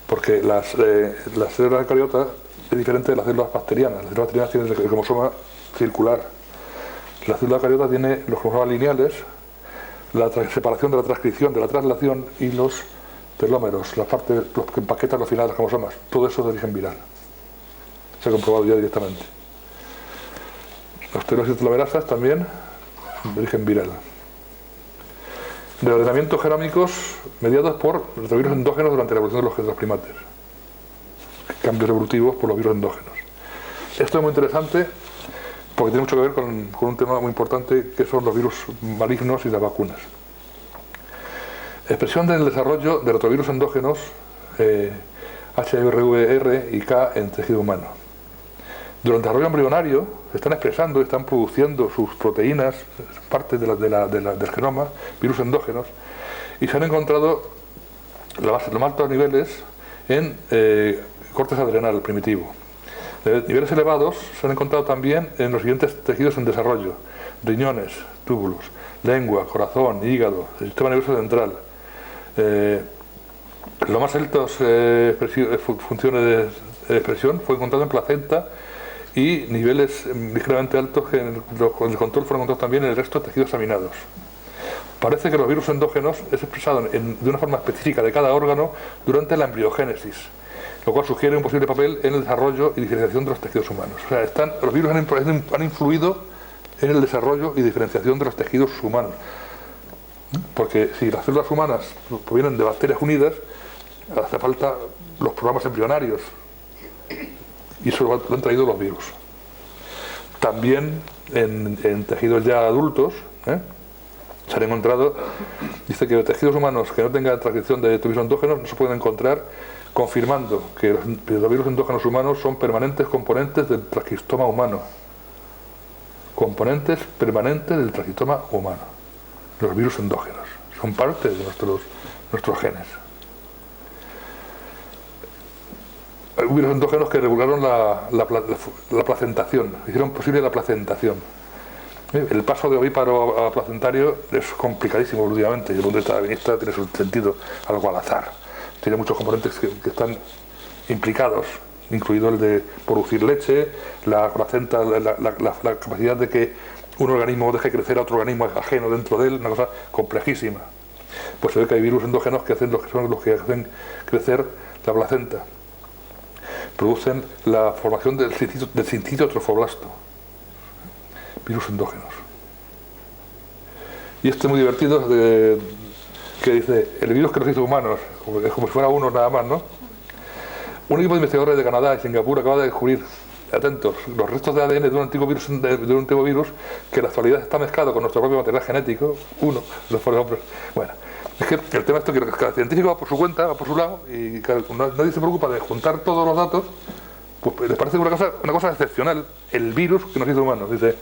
Porque la célula eucariota es diferente de las células bacterianas. Las células bacterianas tienen el cromosoma circular. La célula eucariota tiene los cromosomas lineales, la separación de la transcripción, de la traslación y los telómeros, los que empaquetan los finales de los cromosomas. Todo eso es de origen viral. Se ha comprobado ya directamente. Los telómeros y telomerasas también de origen viral. De ordenamientos genómicos mediados por retrovirus endógenos durante la evolución de los primates. Cambios evolutivos por los virus endógenos. Esto es muy interesante porque tiene mucho que ver con un tema muy importante que son los virus malignos y las vacunas. Expresión del desarrollo de retrovirus endógenos HRVR y K en tejido humano. Durante el desarrollo embrionario se están expresando y están produciendo sus proteínas, partes del genoma, virus endógenos, y se han encontrado los más altos niveles en cortes adrenal primitivo. Niveles elevados se han encontrado también en los siguientes tejidos en desarrollo: riñones, túbulos, lengua, corazón, hígado, el sistema nervioso central. Los más altos funciones de expresión fue encontrado en placenta, y niveles ligeramente altos que en el control fueron encontrados también en el resto de tejidos examinados. Parece que los virus endógenos es expresado de una forma específica de cada órgano durante la embriogénesis, lo cual sugiere un posible papel en el desarrollo y diferenciación de los tejidos humanos. O sea, los virus han influido en el desarrollo y diferenciación de los tejidos humanos. Porque si las células humanas provienen de bacterias unidas, hace falta los programas embrionarios, y eso lo han traído los virus. También en tejidos ya adultos se han encontrado, dice que los tejidos humanos que no tengan transcripción de virus endógenos no se pueden encontrar, confirmando que los virus endógenos humanos son permanentes componentes del transcriptoma humano. Componentes permanentes del transcriptoma humano. Los virus endógenos son parte de nuestros genes. Hay virus endógenos que regularon la placentación, hicieron posible la placentación. El paso de ovíparo a placentario es complicadísimo evolutivamente, y el punto de vista darwinista tiene su sentido algo al azar. Tiene muchos componentes que están implicados, incluido el de producir leche, la placenta, la capacidad de que un organismo deje crecer a otro organismo ajeno dentro de él, una cosa complejísima. Pues se ve que hay virus endógenos que son los que hacen crecer la placenta. Producen la formación del sincitio trofoblasto. Virus endógenos. Y esto es muy divertido, que dice, el virus que nos hizo humanos, es como si fuera uno nada más, ¿no? Un equipo de investigadores de Canadá y Singapur acaba de descubrir, atentos, los restos de ADN de un antiguo virus que en la actualidad está mezclado con nuestro propio material genético, los pobres hombres. Bueno, es que el tema es que cada científico va por su cuenta, va por su lado, y nadie se preocupa de juntar todos los datos, pues les parece una cosa excepcional, el virus que nos hizo humanos. Dice,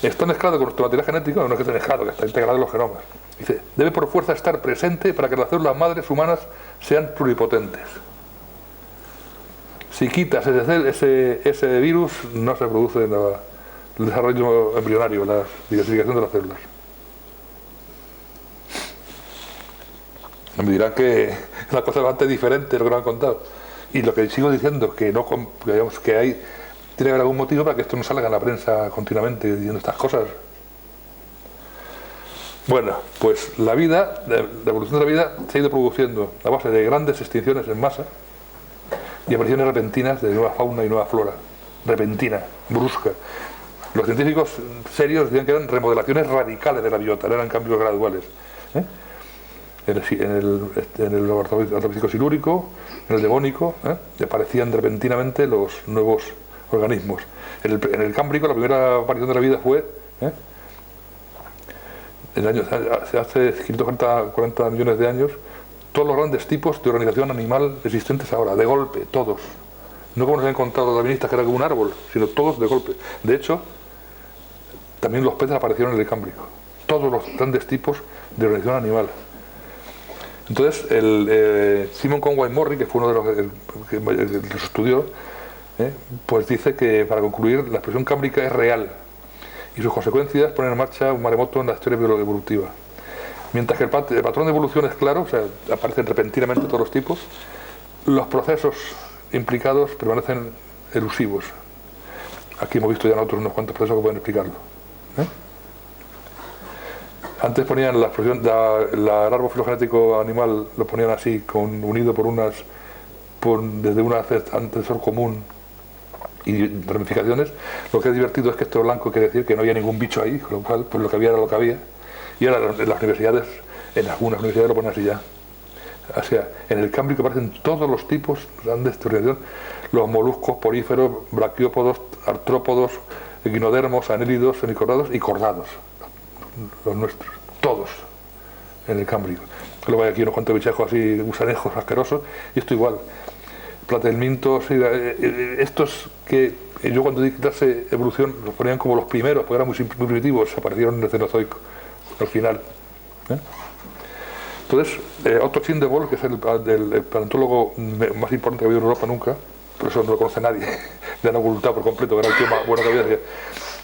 está mezclado con nuestro material genético, no es que esté mezclado, que está integrado en los genomas. Dice, debe por fuerza estar presente para que las células madres humanas sean pluripotentes. Si quitas ese virus, no se produce el desarrollo embrionario, la diversificación de las células. Me dirán que es una cosa bastante diferente de lo que nos han contado. Y lo que sigo diciendo, que tiene que haber algún motivo para que esto no salga en la prensa continuamente diciendo estas cosas. Bueno, pues la evolución de la vida se ha ido produciendo a base de grandes extinciones en masa y apariciones repentinas de nueva fauna y nueva flora. Repentina, brusca. Los científicos serios decían que eran remodelaciones radicales de la biota, no eran cambios graduales. En el ortopsíquico silúrico, en el devónico, aparecían repentinamente los nuevos organismos. En el cámbrico la primera aparición de la vida fue hace 540 millones de años, todos los grandes tipos de organización animal existentes ahora, de golpe, todos. No como nos han encontrado los darwinistas, que era como un árbol, sino todos de golpe. De hecho, también los peces aparecieron en el Cámbrico. Todos los grandes tipos de organización animal. Entonces, Simon Conway Morley, que fue uno de los que los estudió, pues dice que, para concluir, la explosión cámbrica es real y sus consecuencias ponen en marcha un maremoto en la historia evolutiva. Mientras que el patrón de evolución es claro, o sea, aparecen repentinamente todos los tipos, los procesos implicados permanecen elusivos. Aquí hemos visto ya nosotros unos cuantos procesos que pueden explicarlo. Antes ponían la explosión, el árbol filogenético animal lo ponían así, unido por desde un antecesor común y ramificaciones. Lo que es divertido es que esto blanco quiere decir que no había ningún bicho ahí, con lo cual pues lo que había era lo que había. Y ahora en las universidades, en algunas universidades lo ponen así ya. O sea, en el Cámbrico aparecen todos los tipos grandes de organización, los moluscos, poríferos, braquiópodos, artrópodos, equinodermos, anélidos, semicordados y cordados, los nuestros, todos en el Cámbrico. Luego hay aquí unos cuantos bichejos así, gusanejos asquerosos, y esto igual. Platelmintos, estos que yo cuando di clase evolución los ponían como los primeros, porque eran muy primitivos, aparecieron en el Cenozoico, al final. Entonces, Otto Schindewolf, que es el paleontólogo más importante que ha habido en Europa nunca, por eso no lo conoce nadie, le han ocultado por completo, que era el tío más bueno que había.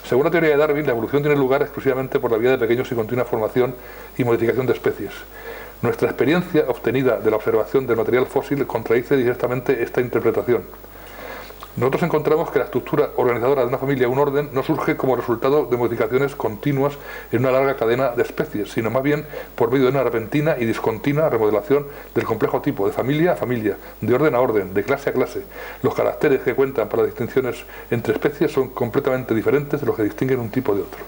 Según la teoría de Darwin, la evolución tiene lugar exclusivamente por la vía de pequeños y continua formación y modificación de especies. Nuestra experiencia obtenida de la observación del material fósil contradice directamente esta interpretación. Nosotros encontramos que la estructura organizadora de una familia o un orden no surge como resultado de modificaciones continuas en una larga cadena de especies, sino más bien por medio de una repentina y discontinua remodelación del complejo tipo, de familia a familia, de orden a orden, de clase a clase. Los caracteres que cuentan para las distinciones entre especies son completamente diferentes de los que distinguen un tipo de otro.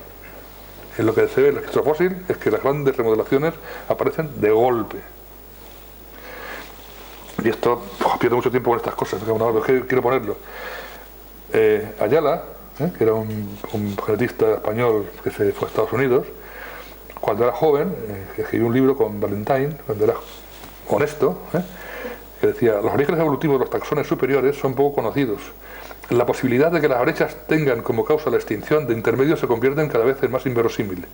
En lo que se ve en el registro fósil es que las grandes remodelaciones aparecen de golpe. Y esto, pierdo mucho tiempo con estas cosas, porque quiero ponerlo. Ayala, que era un genetista español que se fue a Estados Unidos, cuando era joven, escribió un libro con Valentine, cuando era honesto, que decía: los orígenes evolutivos de los taxones superiores son poco conocidos. La posibilidad de que las brechas tengan como causa la extinción de intermedios se convierte cada vez en más inverosímil.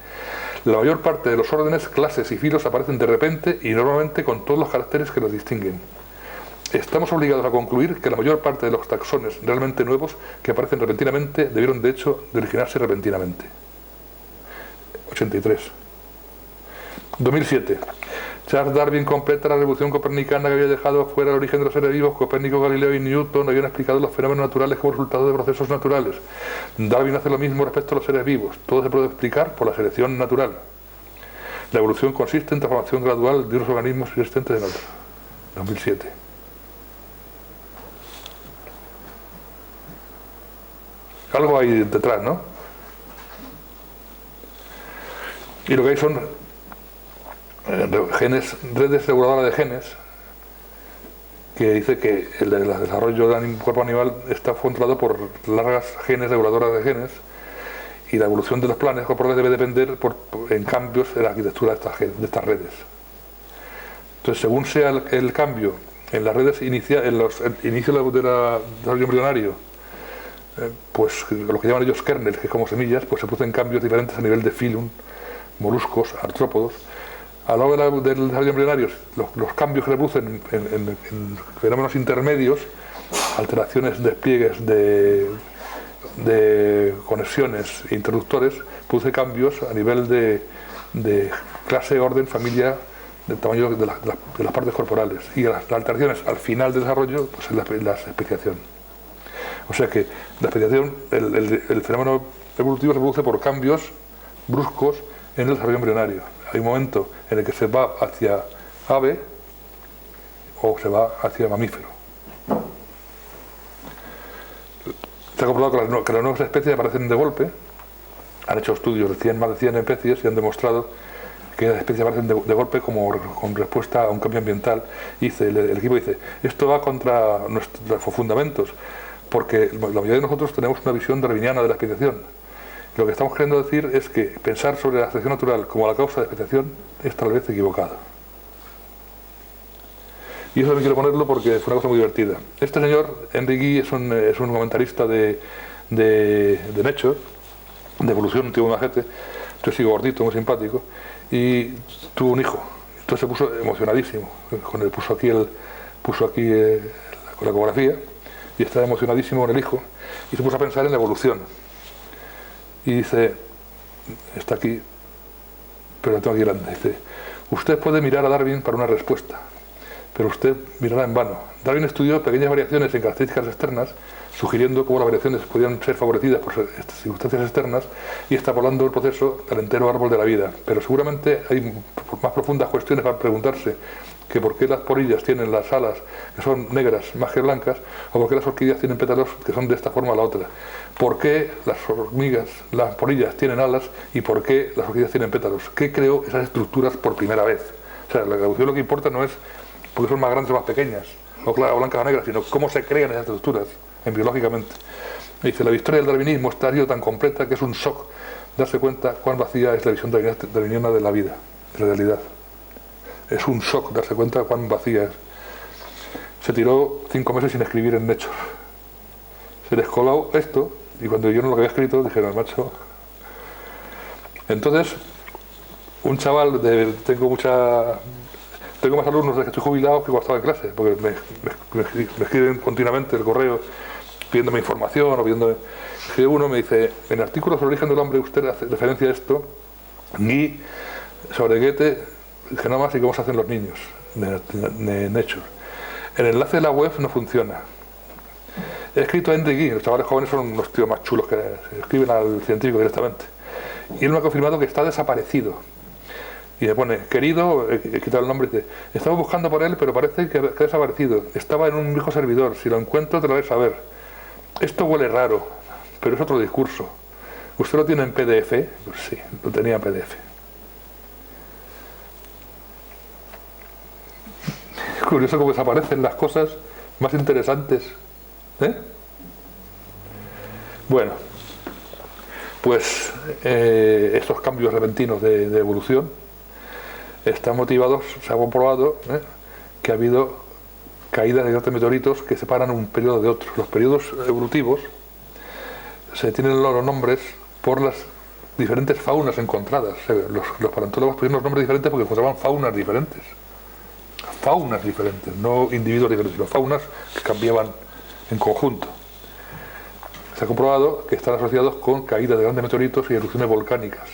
La mayor parte de los órdenes, clases y filos aparecen de repente y normalmente con todos los caracteres que los distinguen. Estamos obligados a concluir que la mayor parte de los taxones realmente nuevos que aparecen repentinamente debieron de hecho de originarse repentinamente. 83. 2007. Charles Darwin completa la revolución copernicana que había dejado fuera el origen de los seres vivos. Copérnico, Galileo y Newton habían explicado los fenómenos naturales como resultado de procesos naturales. Darwin hace lo mismo respecto a los seres vivos. Todo se puede explicar por la selección natural. La evolución consiste en transformación gradual de unos organismos existentes en otros. 2007. Algo hay detrás, ¿no? Y lo que hay son redes reguladoras de genes, que dice que el desarrollo del cuerpo animal está controlado por largas genes reguladoras de genes, y la evolución de los planes corporales debe depender en cambios en la arquitectura de estas redes. Entonces, según sea el cambio en las redes en los inicios del desarrollo embrionario, pues lo que llaman ellos kernels, que es como semillas, pues se producen cambios diferentes a nivel de filum, moluscos, artrópodos. A lo largo del desarrollo embrionario, los cambios que se producen en fenómenos intermedios, alteraciones, despliegues de conexiones e interruptores, produce cambios a nivel de clase, orden, familia, del tamaño de las partes corporales. Y las alteraciones al final del desarrollo, pues es la especiación. O sea que la especiación, el fenómeno evolutivo se produce por cambios bruscos en el desarrollo embrionario. Hay un momento en el que se va hacia ave o se va hacia mamífero. Se ha comprobado que las nuevas especies aparecen de golpe. Han hecho estudios de más de 100 especies y han demostrado que las especies aparecen de golpe con respuesta a un cambio ambiental. Y el equipo dice: esto va contra nuestros fundamentos, porque la mayoría de nosotros tenemos una visión darwiniana de la especiación. Lo que estamos queriendo decir es que pensar sobre la selección natural como la causa de especiación es tal vez equivocado. Y eso también quiero ponerlo porque fue una cosa muy divertida. Este señor, Henry Guy, es un comentarista de Nature, de evolución, un tío muy majete. Yo sigo gordito, muy simpático, y tuvo un hijo. Entonces se puso emocionadísimo. Puso aquí la ecografía y estaba emocionadísimo con el hijo y se puso a pensar en la evolución. Y dice, está aquí, pero la tengo aquí grande, dice, usted puede mirar a Darwin para una respuesta, pero usted mirará en vano. Darwin estudió pequeñas variaciones en características externas, sugiriendo cómo las variaciones podían ser favorecidas por circunstancias externas y extrapolando el proceso al entero árbol de la vida. Pero seguramente hay más profundas cuestiones para preguntarse que por qué las polillas tienen las alas que son negras más que blancas, o por qué las orquídeas tienen pétalos que son de esta forma a la otra. ¿Por qué las polillas tienen alas y por qué las orquídeas tienen pétalos? ¿Qué creó esas estructuras por primera vez? O sea, la evolución lo que importa no es porque son más grandes o más pequeñas, o blancas o negras, sino cómo se crean esas estructuras biológicamente. Me dice, la historia del darwinismo está sido tan completa que es un shock darse cuenta cuán vacía es la visión darwiniana de la vida, de la realidad. Es un shock darse cuenta cuán vacía es. Se tiró 5 meses sin escribir en Nature. Se descoló esto, y cuando yo no lo había escrito, dijeron, macho. Entonces, un chaval tengo más alumnos desde que estoy jubilado que cuando estaba en clase, porque me escriben continuamente el correo pidiéndome información o pidiéndome. Escribe uno, me dice, en el artículo sobre el origen del hombre usted hace referencia a esto, Guy, sobre Goethe, genomas y cómo se hacen los niños, de Nature. El enlace de la web no funciona. He escrito a Henry Guy, los chavales jóvenes son unos tíos más chulos que escriben al científico directamente. Y él me ha confirmado que está desaparecido. Y me pone, querido, he quitado el nombre, dice, estamos buscando por él, pero parece que ha desaparecido. Estaba en un viejo servidor, si lo encuentro te lo haré saber. Esto huele raro, pero es otro discurso. ¿Usted lo tiene en PDF? Pues sí, lo tenía en PDF. Es curioso cómo desaparecen las cosas más interesantes. Bueno, pues estos cambios repentinos de evolución están motivados, se ha comprobado que ha habido caídas de grandes meteoritos que separan un periodo de otro. Los periodos evolutivos se tienen los nombres por las diferentes faunas encontradas. Los paleontólogos pusieron los nombres diferentes porque encontraban faunas diferentes. Faunas diferentes, no individuos diferentes, sino faunas que cambiaban en conjunto. Se ha comprobado que están asociados con caídas de grandes meteoritos y erupciones volcánicas.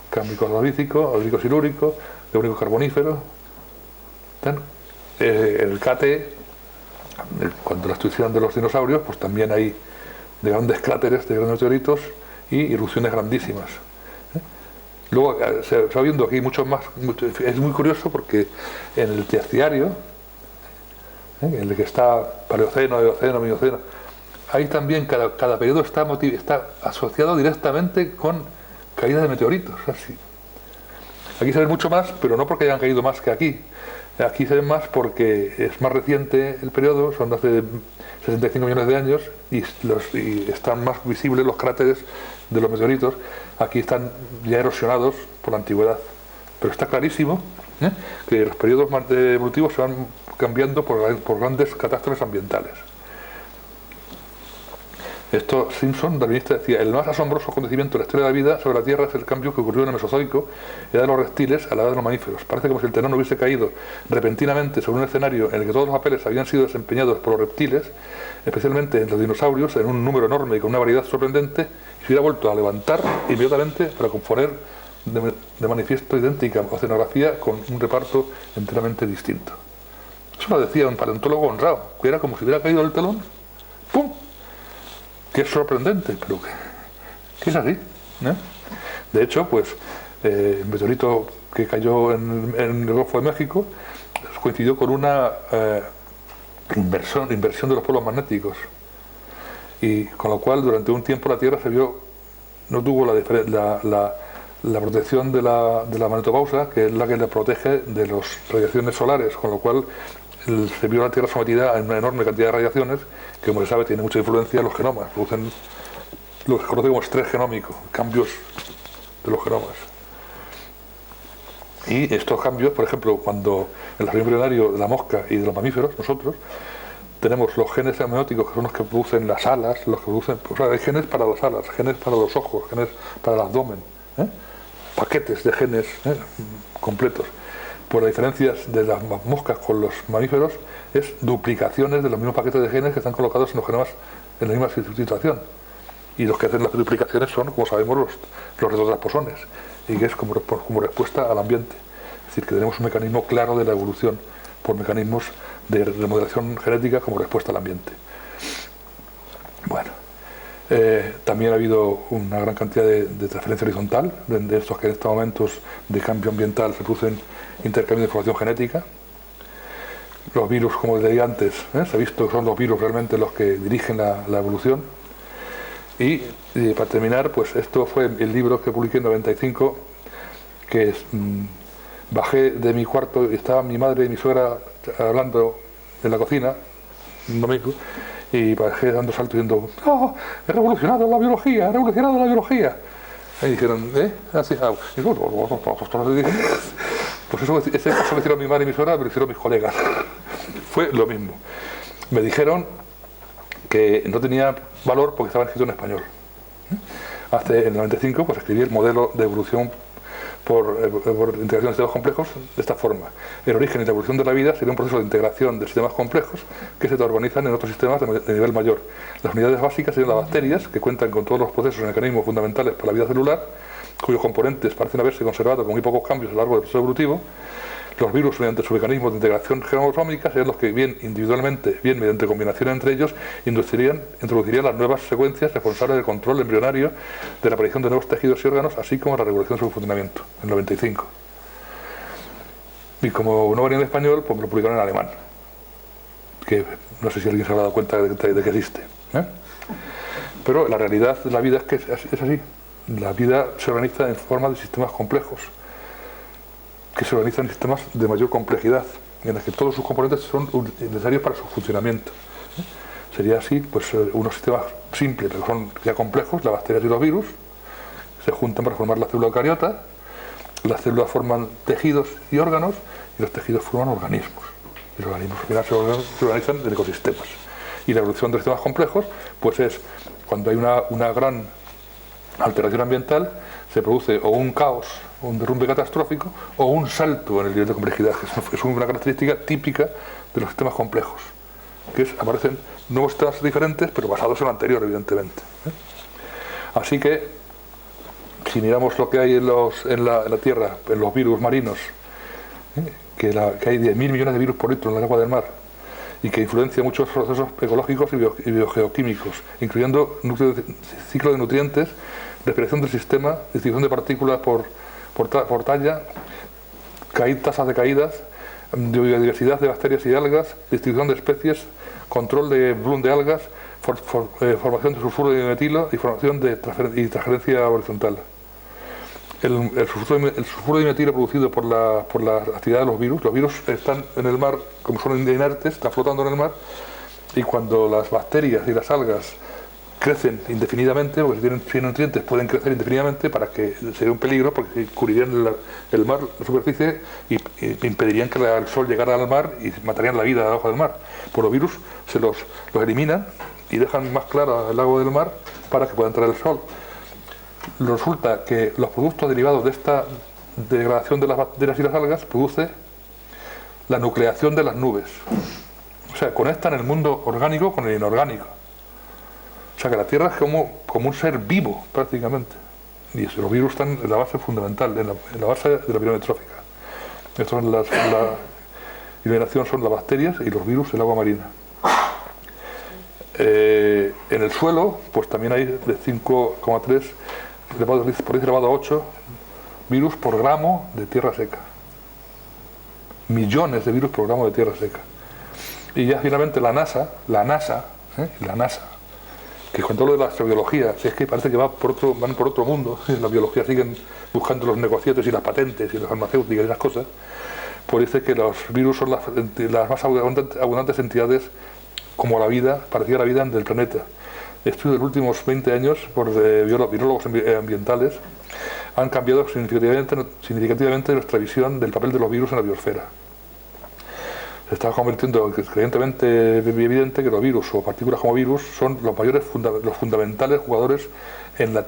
Cámbrico ordovícico, odríco silúrico, devónico carbonífero. El KT, cuando la extinción de los dinosaurios, pues también hay de grandes cráteres, de grandes meteoritos y erupciones grandísimas. Luego se va viendo aquí mucho más. Es muy curioso porque en el terciario, en el que está Paleoceno, Eoceno, Mioceno, ahí también cada periodo está asociado directamente con caídas de meteoritos. Así. Aquí se ve mucho más, pero no porque hayan caído más que aquí. Aquí se ve más porque es más reciente el periodo, son hace 65 millones de años y están más visibles los cráteres de los meteoritos. Aquí están ya erosionados por la antigüedad. Pero está clarísimo que los periodos más evolutivos se van cambiando por grandes catástrofes ambientales. Esto Simpson, darwinista, decía, el más asombroso acontecimiento de la historia de la vida sobre la Tierra es el cambio que ocurrió en el Mesozoico, edad de los reptiles a la edad de los mamíferos. Parece como si el telón hubiese caído repentinamente sobre un escenario en el que todos los papeles habían sido desempeñados por los reptiles, especialmente en los dinosaurios, en un número enorme y con una variedad sorprendente, y se hubiera vuelto a levantar inmediatamente para componer de manifiesto idéntica oceanografía con un reparto enteramente distinto. Eso lo decía un paleontólogo honrado, que era como si hubiera caído el telón, ¡pum!, que es sorprendente, pero que es así. De hecho, pues el meteorito que cayó en el Golfo de México coincidió con una inversión de los polos magnéticos, y con lo cual durante un tiempo la Tierra no tuvo la protección de la magnetopausa, que es la que le protege de las radiaciones solares, con lo cual se vio la Tierra sometida a una enorme cantidad de radiaciones que, como se sabe, tiene mucha influencia en los genomas, producen lo que se conoce como estrés genómico, cambios de los genomas. Y estos cambios, por ejemplo, cuando en el desarrollo embrionario de la mosca y de los mamíferos, nosotros tenemos los genes amnióticos, que son los que producen las alas, los que producen, o sea, hay genes para las alas, genes para los ojos, genes para el abdomen, paquetes de genes completos. Pues las diferencias de las moscas con los mamíferos es duplicaciones de los mismos paquetes de genes que están colocados en los genomas en la misma situación. Y los que hacen las duplicaciones son, como sabemos, los retrotransposones, y que es como respuesta al ambiente. Es decir, que tenemos un mecanismo claro de la evolución por mecanismos de remodelación genética como respuesta al ambiente. Bueno, también ha habido una gran cantidad de transferencia horizontal de estos que en estos momentos de cambio ambiental se producen intercambio de información genética. Los virus, como decía antes, se ha visto que son los virus realmente los que dirigen la evolución. Y para terminar, pues esto fue el libro que publiqué en 95, que bajé de mi cuarto y estaba mi madre y mi suegra hablando en la cocina un domingo, y bajé dando saltos diciendo: ¡oh, he revolucionado la biología, he revolucionado la biología! Y dijeron: así, y pues eso, ese paso lo hicieron mi madre y mi suegra, me lo hicieron mis colegas. Fue lo mismo. Me dijeron que no tenía valor porque estaba escrito en español. En el 95 pues escribí el modelo de evolución por integración de sistemas complejos de esta forma. El origen y la evolución de la vida sería un proceso de integración de sistemas complejos que se organizan en otros sistemas de nivel mayor. Las unidades básicas serían las bacterias, que cuentan con todos los procesos y mecanismos fundamentales para la vida celular, cuyos componentes parecen haberse conservado con muy pocos cambios a lo largo del proceso evolutivo. Los virus, mediante sus mecanismos de integración genomosómica, serían los que, bien individualmente, bien mediante combinación entre ellos, introducirían las nuevas secuencias responsables del control embrionario, de la aparición de nuevos tejidos y órganos, así como la regulación de su funcionamiento, en el 95. Y como no venía en español, pues lo publicaron en alemán, que no sé si alguien se habrá dado cuenta de que existe. Pero la realidad de la vida es que es así. La vida se organiza en forma de sistemas complejos, que se organizan en sistemas de mayor complejidad, en los que todos sus componentes son necesarios para su funcionamiento. Sería así, pues unos sistemas simples, pero son ya complejos, las bacterias y los virus, se juntan para formar la célula eucariota, las células forman tejidos y órganos, y los tejidos forman organismos. Y los organismos al final se organizan en ecosistemas. Y la evolución de los sistemas complejos, pues es cuando hay una gran alteración ambiental, se produce o un caos, un derrumbe catastrófico, o un salto en el nivel de complejidad, que es una característica típica de los sistemas complejos, que aparecen nuevos sistemas diferentes, pero basados en lo anterior, evidentemente. Así que, si miramos lo que hay en la Tierra, en los virus marinos, que hay 10.000 millones de virus por litro en el agua del mar, y que influencia muchos procesos ecológicos y biogeoquímicos, incluyendo ciclo de nutrientes, respiración del sistema, distribución de partículas por talla, tasas de caídas, biodiversidad de bacterias y algas, distribución de especies, control de bloom de algas, formación de sulfuro de dimetilo y formación y transferencia horizontal. El sulfuro de dimetilo producido por la actividad de los virus están en el mar, como son inertes, están flotando en el mar, y cuando las bacterias y las algas crecen indefinidamente, porque si tienen nutrientes pueden crecer indefinidamente, para que sería un peligro, porque cubrirían el mar, la superficie, y impedirían que el sol llegara al mar y matarían la vida debajo del mar. Pues los virus se los eliminan y dejan más claro el lago del mar para que pueda entrar el sol. Resulta que los productos derivados de esta degradación de las bacterias y las algas produce la nucleación de las nubes. O sea, conectan el mundo orgánico con el inorgánico. O sea que la Tierra es como un ser vivo, prácticamente. Y los virus están en la base fundamental, en la base de la pirámide trófica. Esto es la eliminación, son las bacterias, y los virus el agua marina. En el suelo, pues también hay de 5,3 por 10 elevado a 8 virus por gramo de tierra seca. Millones de virus por gramo de tierra seca. Y ya finalmente la NASA, que con todo lo de la astrobiología, es que parece que van por otro mundo, en la biología siguen buscando los negociatos y las patentes y las farmacéuticas y esas cosas, pues dice que los virus son las más abundantes entidades como la vida, parecida a la vida del planeta. estudios de los últimos 20 años por virólogos ambientales han cambiado significativamente nuestra visión del papel de los virus en la biosfera. Se está convirtiendo crecientemente evidente que los virus o partículas como virus son los fundamentales jugadores en la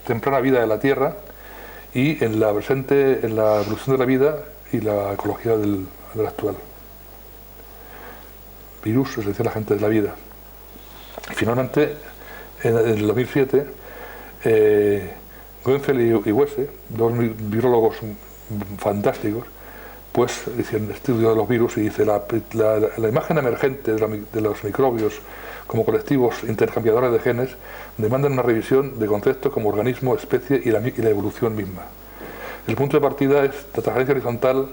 temprana vida de la Tierra y en la evolución de la vida y la ecología del actual. Virus, es decir, la gente de la vida. Y finalmente, en el 2007, Goenfeld y Wesse, dos virólogos fantásticos, pues hicieron un estudio de los virus y dice la imagen emergente de los microbios como colectivos intercambiadores de genes demandan una revisión de conceptos como organismo, especie y la evolución misma. El punto de partida es la transferencia horizontal,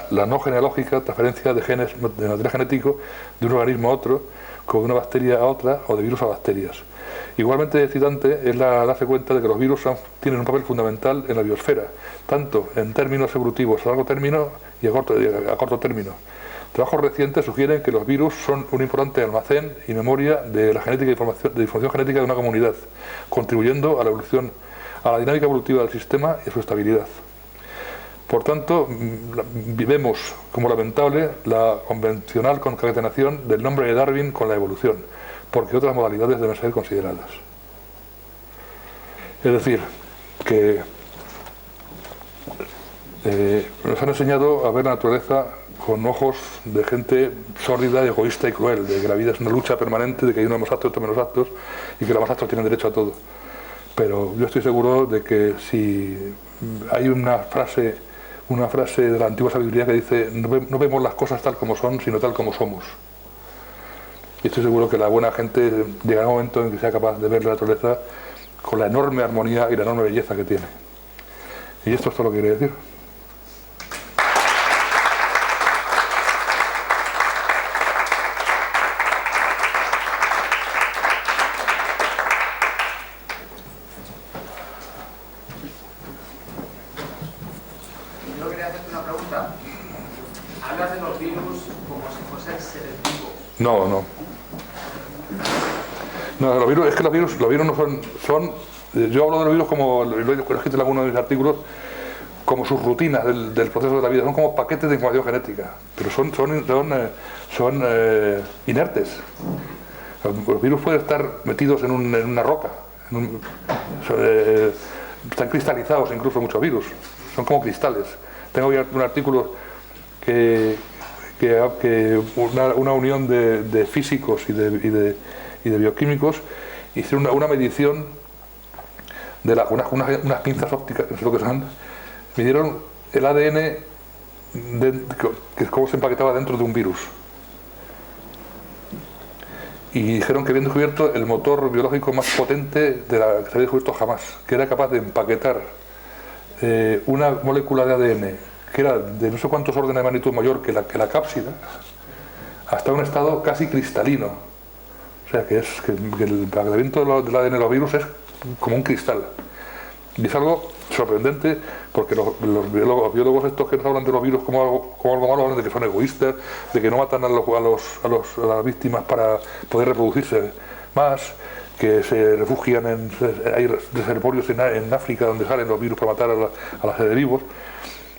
la no genealógica transferencia de genes de material genético de un organismo a otro, como de una bacteria a otra o de virus a bacterias. Igualmente excitante es darse cuenta de que los virus tienen un papel fundamental en la biosfera, tanto en términos evolutivos a largo término y a corto término. Trabajos recientes sugieren que los virus son un importante almacén y memoria de la genética de información genética de una comunidad, contribuyendo a la evolución, a la dinámica evolutiva del sistema y a su estabilidad. Por tanto, vemos como lamentable la convencional concatenación del nombre de Darwin con la evolución, porque otras modalidades deben ser consideradas. Es decir, que nos han enseñado a ver la naturaleza con ojos de gente sórdida, egoísta y cruel, de que la vida es una lucha permanente, de que hay unos más aptos y otros menos aptos, y que los más aptos tienen derecho a todo. Pero yo estoy seguro de que si hay una frase de la antigua sabiduría que dice no vemos las cosas tal como son, sino tal como somos. Y estoy seguro que la buena gente llegará un momento en que sea capaz de ver la naturaleza con la enorme armonía y la enorme belleza que tiene. Y esto es todo lo que quería decir. Yo quería hacerte una pregunta. Hablas de los virus como si fuesen seres vivos. No, los virus, es que los virus no son yo hablo de los virus como, lo he escrito en algunos de mis artículos, como sus rutinas del proceso de la vida, son como paquetes de información genética, pero son inertes. Los virus pueden estar metidos en una roca, están cristalizados incluso muchos virus, son como cristales. Tengo ya un artículo que una unión de físicos y de bioquímicos hicieron una medición de unas pinzas ópticas, no sé lo que son, midieron el ADN que cómo se empaquetaba dentro de un virus. Y dijeron que habían descubierto el motor biológico más potente que se había descubierto jamás, que era capaz de empaquetar una molécula de ADN que era de no sé cuántos órdenes de magnitud mayor que la cápsida, hasta un estado casi cristalino. O sea, que el empaquetamiento del ADN de los virus es como un cristal. Y es algo sorprendente porque los biólogos estos que nos hablan de los virus como algo malo, hablan de que son egoístas, de que no matan a las víctimas para poder reproducirse más, que se refugian hay reservorios en África donde salen los virus para matar a los seres vivos,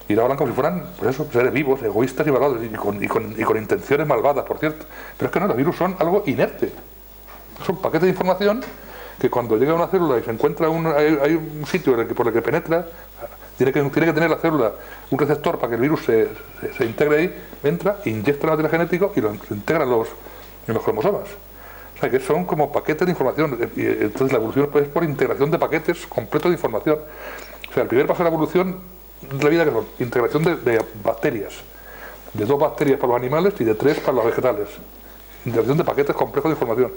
y lo hablan como si fueran, pues eso, seres vivos, egoístas y malvados, y con intenciones malvadas, por cierto. Pero es que no, los virus son algo inerte. Son paquetes de información que cuando llega a una célula y se encuentra hay un sitio por el que penetra, tiene que tener la célula un receptor para que el virus se integre ahí, entra, inyecta el material genético y lo integra en los cromosomas. O sea que son como paquetes de información. Y entonces la evolución es por integración de paquetes completos de información. O sea, el primer paso de la evolución de la vida que son integración de bacterias, de 2 bacterias para los animales y de 3 para los vegetales. Integración de paquetes complejos de información.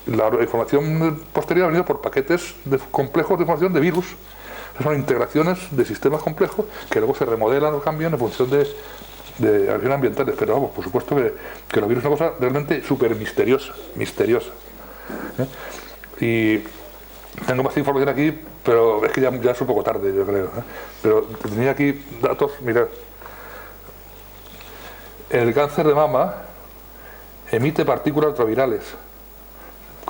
La información posterior ha venido por paquetes complejos de información de virus. Son integraciones de sistemas complejos que luego se remodelan o cambian en función de acciones ambientales. Pero vamos, por supuesto que los virus es una cosa realmente súper misteriosa. Y tengo más información aquí, pero es que ya es un poco tarde, yo creo. Pero tenía aquí datos, mirad. El cáncer de mama emite partículas ultravirales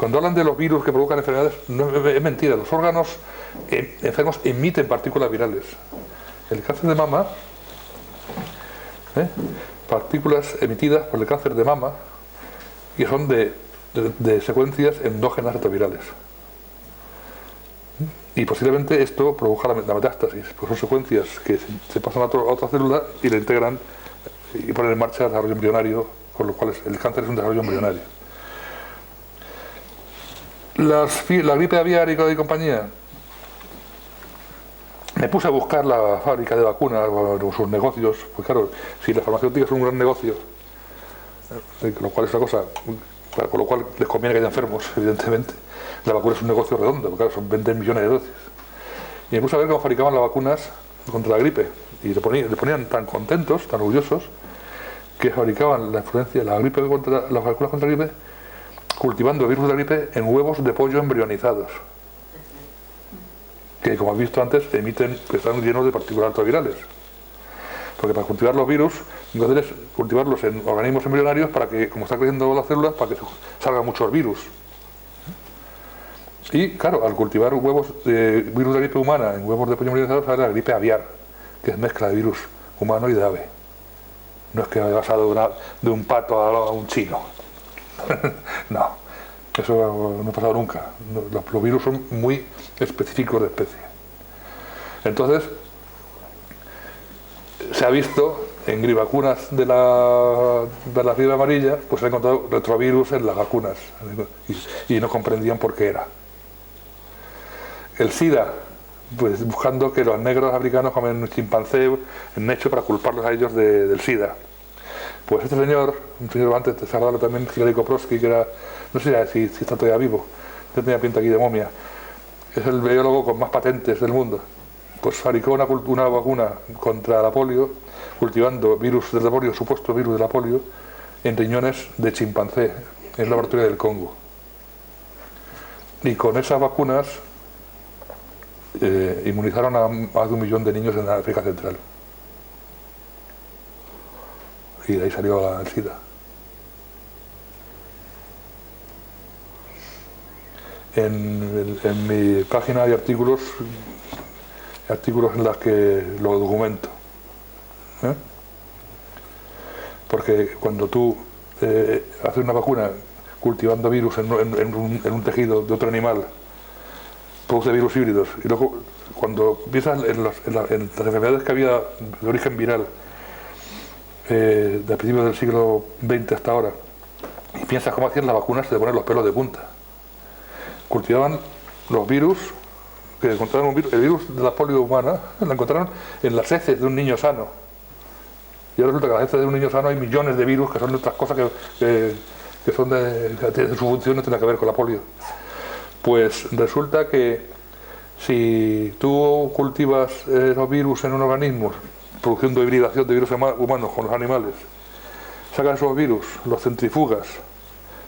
Cuando hablan de los virus que provocan enfermedades, no, es mentira. Los órganos enfermos emiten partículas virales. El cáncer de mama, partículas emitidas por el cáncer de mama, que son de secuencias endógenas retrovirales. Y posiblemente esto provoca la metástasis, pues son secuencias que se pasan a otra célula y la integran y ponen en marcha el desarrollo embrionario, con lo cual el cáncer es un desarrollo embrionario. La gripe aviárica y compañía. Me puse a buscar la fábrica de vacunas o sus negocios, pues claro, si la farmacéutica es un gran negocio, lo cual es una cosa, con lo cual les conviene que haya enfermos, evidentemente. La vacuna es un negocio redondo, porque claro, son 20 millones de dosis. Y me puse a ver cómo fabricaban las vacunas contra la gripe. Y le ponían tan contentos, tan orgullosos, que fabricaban la gripe las vacunas contra la gripe, cultivando el virus de la gripe en huevos de pollo embrionizados. Que, como has visto antes, que están llenos de partículas retrovirales. Porque para cultivar los virus, lo que hacer es cultivarlos en organismos embrionarios para que, como están creciendo las células, para que salgan muchos virus. Y claro, al cultivar huevos de virus de gripe humana en huevos de pollo embrionizados, sale la gripe aviar, que es mezcla de virus humano y de ave. No es que haya pasado de un pato a un chino. No, eso no ha pasado nunca. Los virus son muy específicos de especie. Entonces, se ha visto en vacunas de la fiebre amarilla, pues se ha encontrado retrovirus en las vacunas y no comprendían por qué era. El SIDA, pues buscando que los negros africanos comen un chimpancé en hecho para culparlos a ellos del SIDA. Pues este señor, un señor antes de saludarlo también, Hilary Koprowski, que era, no sé si está todavía vivo, yo tenía pinta aquí de momia, es el biólogo con más patentes del mundo. Pues fabricó una vacuna contra la polio, cultivando virus de la polio, supuesto virus de la polio, en riñones de chimpancé, en el laboratorio del Congo. Y con esas vacunas inmunizaron a más de 1 millón de niños en África Central. Y de ahí salió el SIDA. En mi página hay artículos en los que lo documento. Porque cuando tú haces una vacuna cultivando virus en un tejido de otro animal, produce virus híbridos, y luego cuando piensas en las enfermedades que había de origen viral de principios del siglo XX hasta ahora, y piensas cómo hacían las vacunas de poner los pelos de punta. Cultivaban los virus, que encontraron el virus de la polio humana, lo encontraron en las heces de un niño sano. Y ahora resulta que en las heces de un niño sano hay millones de virus que son de otras cosas que son de su función no tiene que ver con la polio. Pues resulta que si tú cultivas los virus en un organismo, produciendo hibridación de virus humanos con los animales, sacas esos virus, los centrifugas,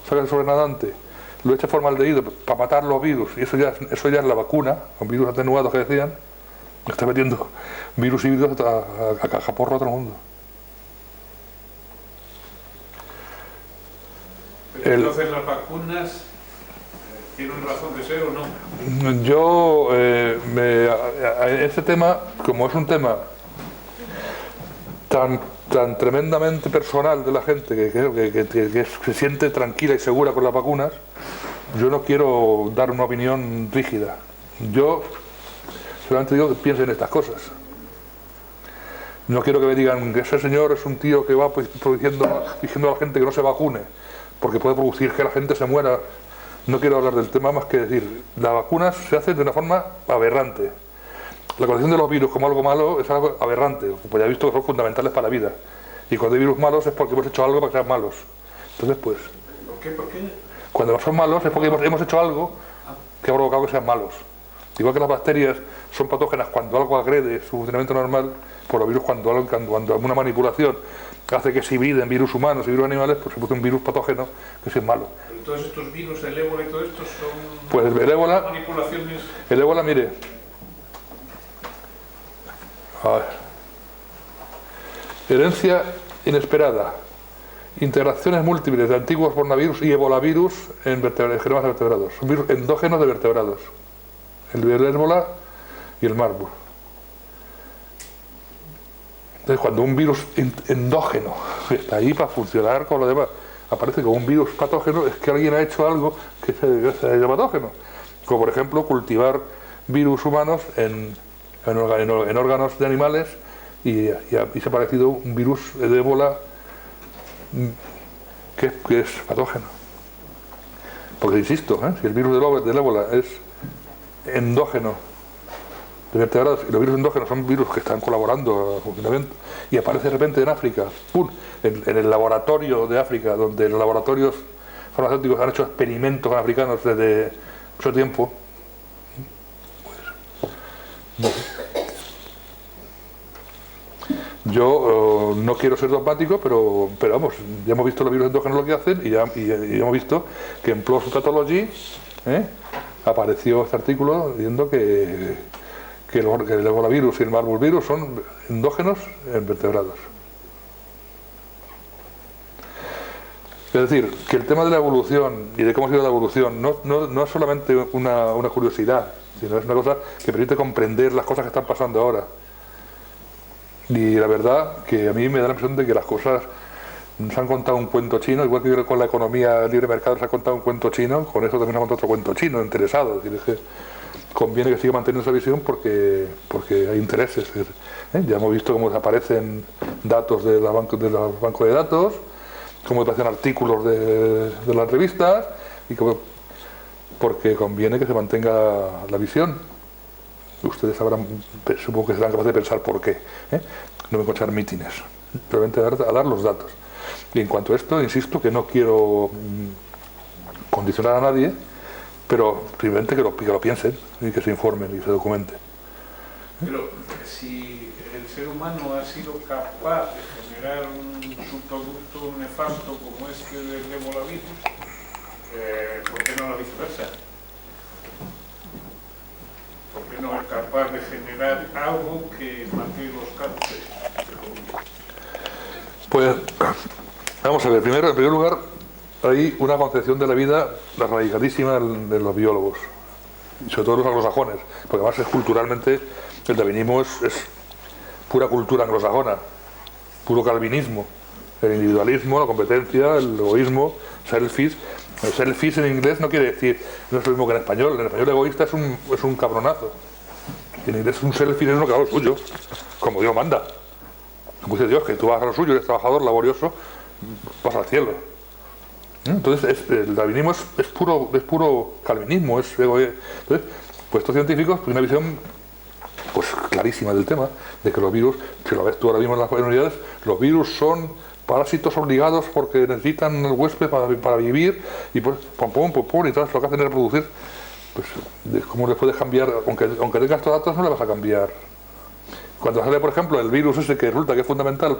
sacas el sobrenadante, lo echas formaldehído para matar los virus, y eso ya es la vacuna, con virus atenuados que decían, está metiendo virus híbridos a cajaporro a todo el mundo. Entonces las vacunas ¿tienen razón de ser o no? Yo, ese tema, como es un tema tan tremendamente personal de la gente que se siente tranquila y segura con las vacunas, yo no quiero dar una opinión rígida. Yo solamente digo que piensen en estas cosas. No quiero que me digan que ese señor es un tío que va diciendo a la gente que no se vacune, porque puede producir que la gente se muera. No quiero hablar del tema más que decir, las vacunas se hacen de una forma aberrante. La concepción de los virus como algo malo es algo aberrante, pues ya he visto que son fundamentales para la vida. Y cuando hay virus malos es porque hemos hecho algo para que sean malos. Entonces, pues... ¿Por qué? Cuando son malos es porque hemos hecho algo que ha provocado que sean malos. Igual que las bacterias son patógenas cuando algo agrede su funcionamiento normal, pues los virus cuando una manipulación hace que se hibriden virus humanos y virus animales, pues se produce un virus patógeno que es malo. Pero todos estos virus, el ébola y todo esto son pues el ébola, manipulaciones. El ébola, mire. A ver. Herencia inesperada. interacciones múltiples de antiguos coronavirus y ebolavirus en genomas de vertebrados. Son virus endógenos de vertebrados. El ébola y el Marburg. Entonces, cuando un virus endógeno está ahí para funcionar con lo demás, aparece como un virus patógeno, es que alguien ha hecho algo que es patógeno. Como por ejemplo cultivar virus humanos en órganos de animales y se ha aparecido un virus de ébola que es patógeno. Porque insisto, si el virus del ébola es endógeno de vertebrados y los virus endógenos son virus que están colaborando al funcionamiento y aparece de repente en África, ¡pum!, en el laboratorio de África, donde los laboratorios farmacéuticos han hecho experimentos con africanos desde mucho tiempo, pues, yo no quiero ser dogmático, pero vamos, ya hemos visto los virus endógenos lo que hacen y ya hemos visto que en PLOS Pathology apareció este artículo diciendo que el ebolavirus y el Marburg virus son endógenos en vertebrados. Es decir, que el tema de la evolución y de cómo ha sido la evolución no es solamente una curiosidad, sino es una cosa que permite comprender las cosas que están pasando ahora. Y la verdad que a mí me da la impresión de que las cosas nos han contado un cuento chino, igual que con la economía libre mercado se ha contado un cuento chino, con eso también se ha contado otro cuento chino, interesado. Es decir, es que conviene que siga manteniendo esa visión porque hay intereses. Ya hemos visto cómo desaparecen datos de los bancos de datos, cómo desaparecen artículos de las revistas, y porque conviene que se mantenga la visión. Ustedes sabrán, supongo que serán capaces de pensar por qué. No me encontrar mítines, simplemente a dar los datos. Y en cuanto a esto, insisto que no quiero condicionar a nadie, pero simplemente que lo piensen y que se informen y se documenten. Pero si el ser humano ha sido capaz de generar un subproducto nefasto como este del ebolavirus, ¿por qué no la viceversa? ¿Por qué no es capaz de generar algo que mate los cánceres? Pues vamos a ver, en primer lugar hay una concepción de la vida radicalísima de los biólogos, y sobre todo los anglosajones, porque además es culturalmente, el darwinismo es pura cultura anglosajona, puro calvinismo, el individualismo, la competencia, el egoísmo, selfish. El selfish en inglés no quiere decir, no es lo mismo que en español. En español egoísta es un cabronazo. En inglés un selfish es uno que haga lo suyo, como Dios manda. Como dice Dios, que tú hagas lo suyo, eres trabajador, laborioso, vas al cielo. Entonces el darwinismo es puro calvinismo, es egoísta. Entonces, pues estos científicos tienen una visión pues clarísima del tema, de que los virus, si lo ves tú ahora mismo en las unidades, los virus son parásitos obligados porque necesitan el huésped para vivir, y pues pum, y todo lo que hacen es reproducir. Pues ¿cómo le puedes cambiar? Aunque tengas estos datos, no le vas a cambiar. Cuando sale, por ejemplo, el virus ese que resulta que es fundamental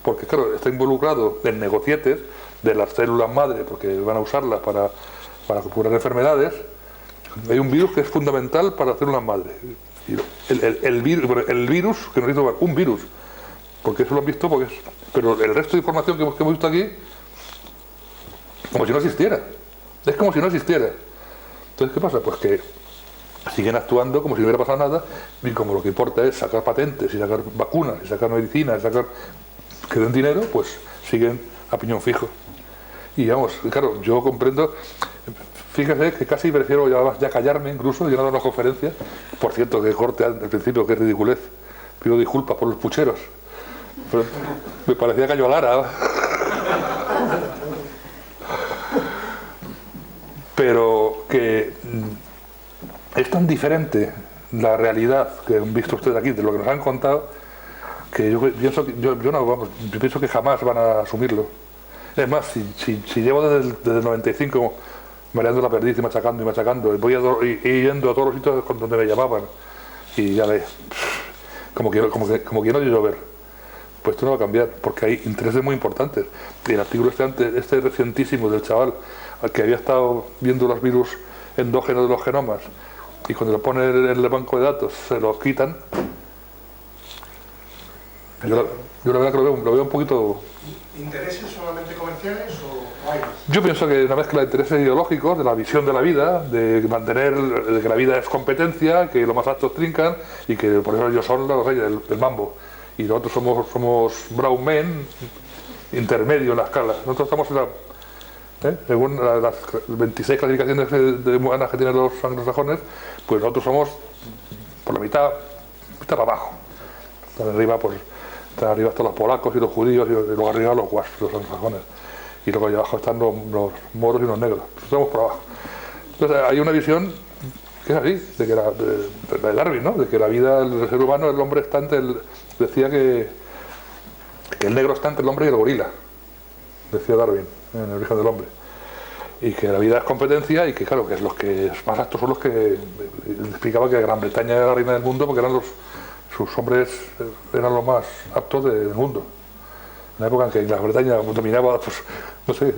porque claro, está involucrado en negocietes de las células madre, porque van a usarlas para curar enfermedades, hay un virus que es fundamental para las células madre. El virus, que no necesito un virus, porque eso lo han visto, pero el resto de información que hemos visto aquí, como si no existiera. Es como si no existiera. Entonces, ¿qué pasa? Pues que siguen actuando como si no hubiera pasado nada, y como lo que importa es sacar patentes, y sacar vacunas, y sacar medicinas, y sacar que den dinero, pues siguen a piñón fijo. Y vamos, claro, yo comprendo. Fíjese que casi prefiero ya callarme, incluso, y no dar una conferencia. Por cierto, que corte al principio, que es ridiculez. Pido disculpas por los pucheros. Pero me parecía Cayo Lara. Pero que es tan diferente la realidad que han visto ustedes aquí de lo que nos han contado, que yo pienso que jamás van a asumirlo. Es más, si llevo desde el 95 mareando la perdiz y machacando, y voy yendo a todos los sitios donde me llamaban, y ya ves, como que no llover, pues esto no va a cambiar, porque hay intereses muy importantes. Y el artículo este recientísimo del chaval, al que había estado viendo los virus endógenos de los genomas, y cuando lo pone en el banco de datos se los quitan. Yo la verdad que lo veo un poquito... Intereses solamente con comerciales o hay más? Yo pienso que una mezcla de intereses ideológicos, de la visión de la vida, de mantener de que la vida es competencia, que los más altos trincan y que por eso ellos son los reyes del mambo. Y nosotros somos brown men intermedio en la escala. Nosotros estamos en la, según las 26 clasificaciones de humanas que tienen los anglosajones, pues nosotros somos por la mitad para abajo. Están arriba, pues, están arriba están los polacos y los judíos y luego arriba los wasps, los anglosajones. Y luego allá abajo están los moros y los negros. Estamos por abajo. Entonces hay una visión que es así, de que de Darwin, ¿no? De que la vida del ser humano, el hombre está entre decía que el negro está entre el hombre y el gorila, decía Darwin en El origen del hombre, y que la vida es competencia y que claro, que los que más aptos son los que explicaba que Gran Bretaña era la reina del mundo porque eran sus hombres eran los más aptos del mundo. En la época en que Gran Bretaña dominaba, pues, no sé,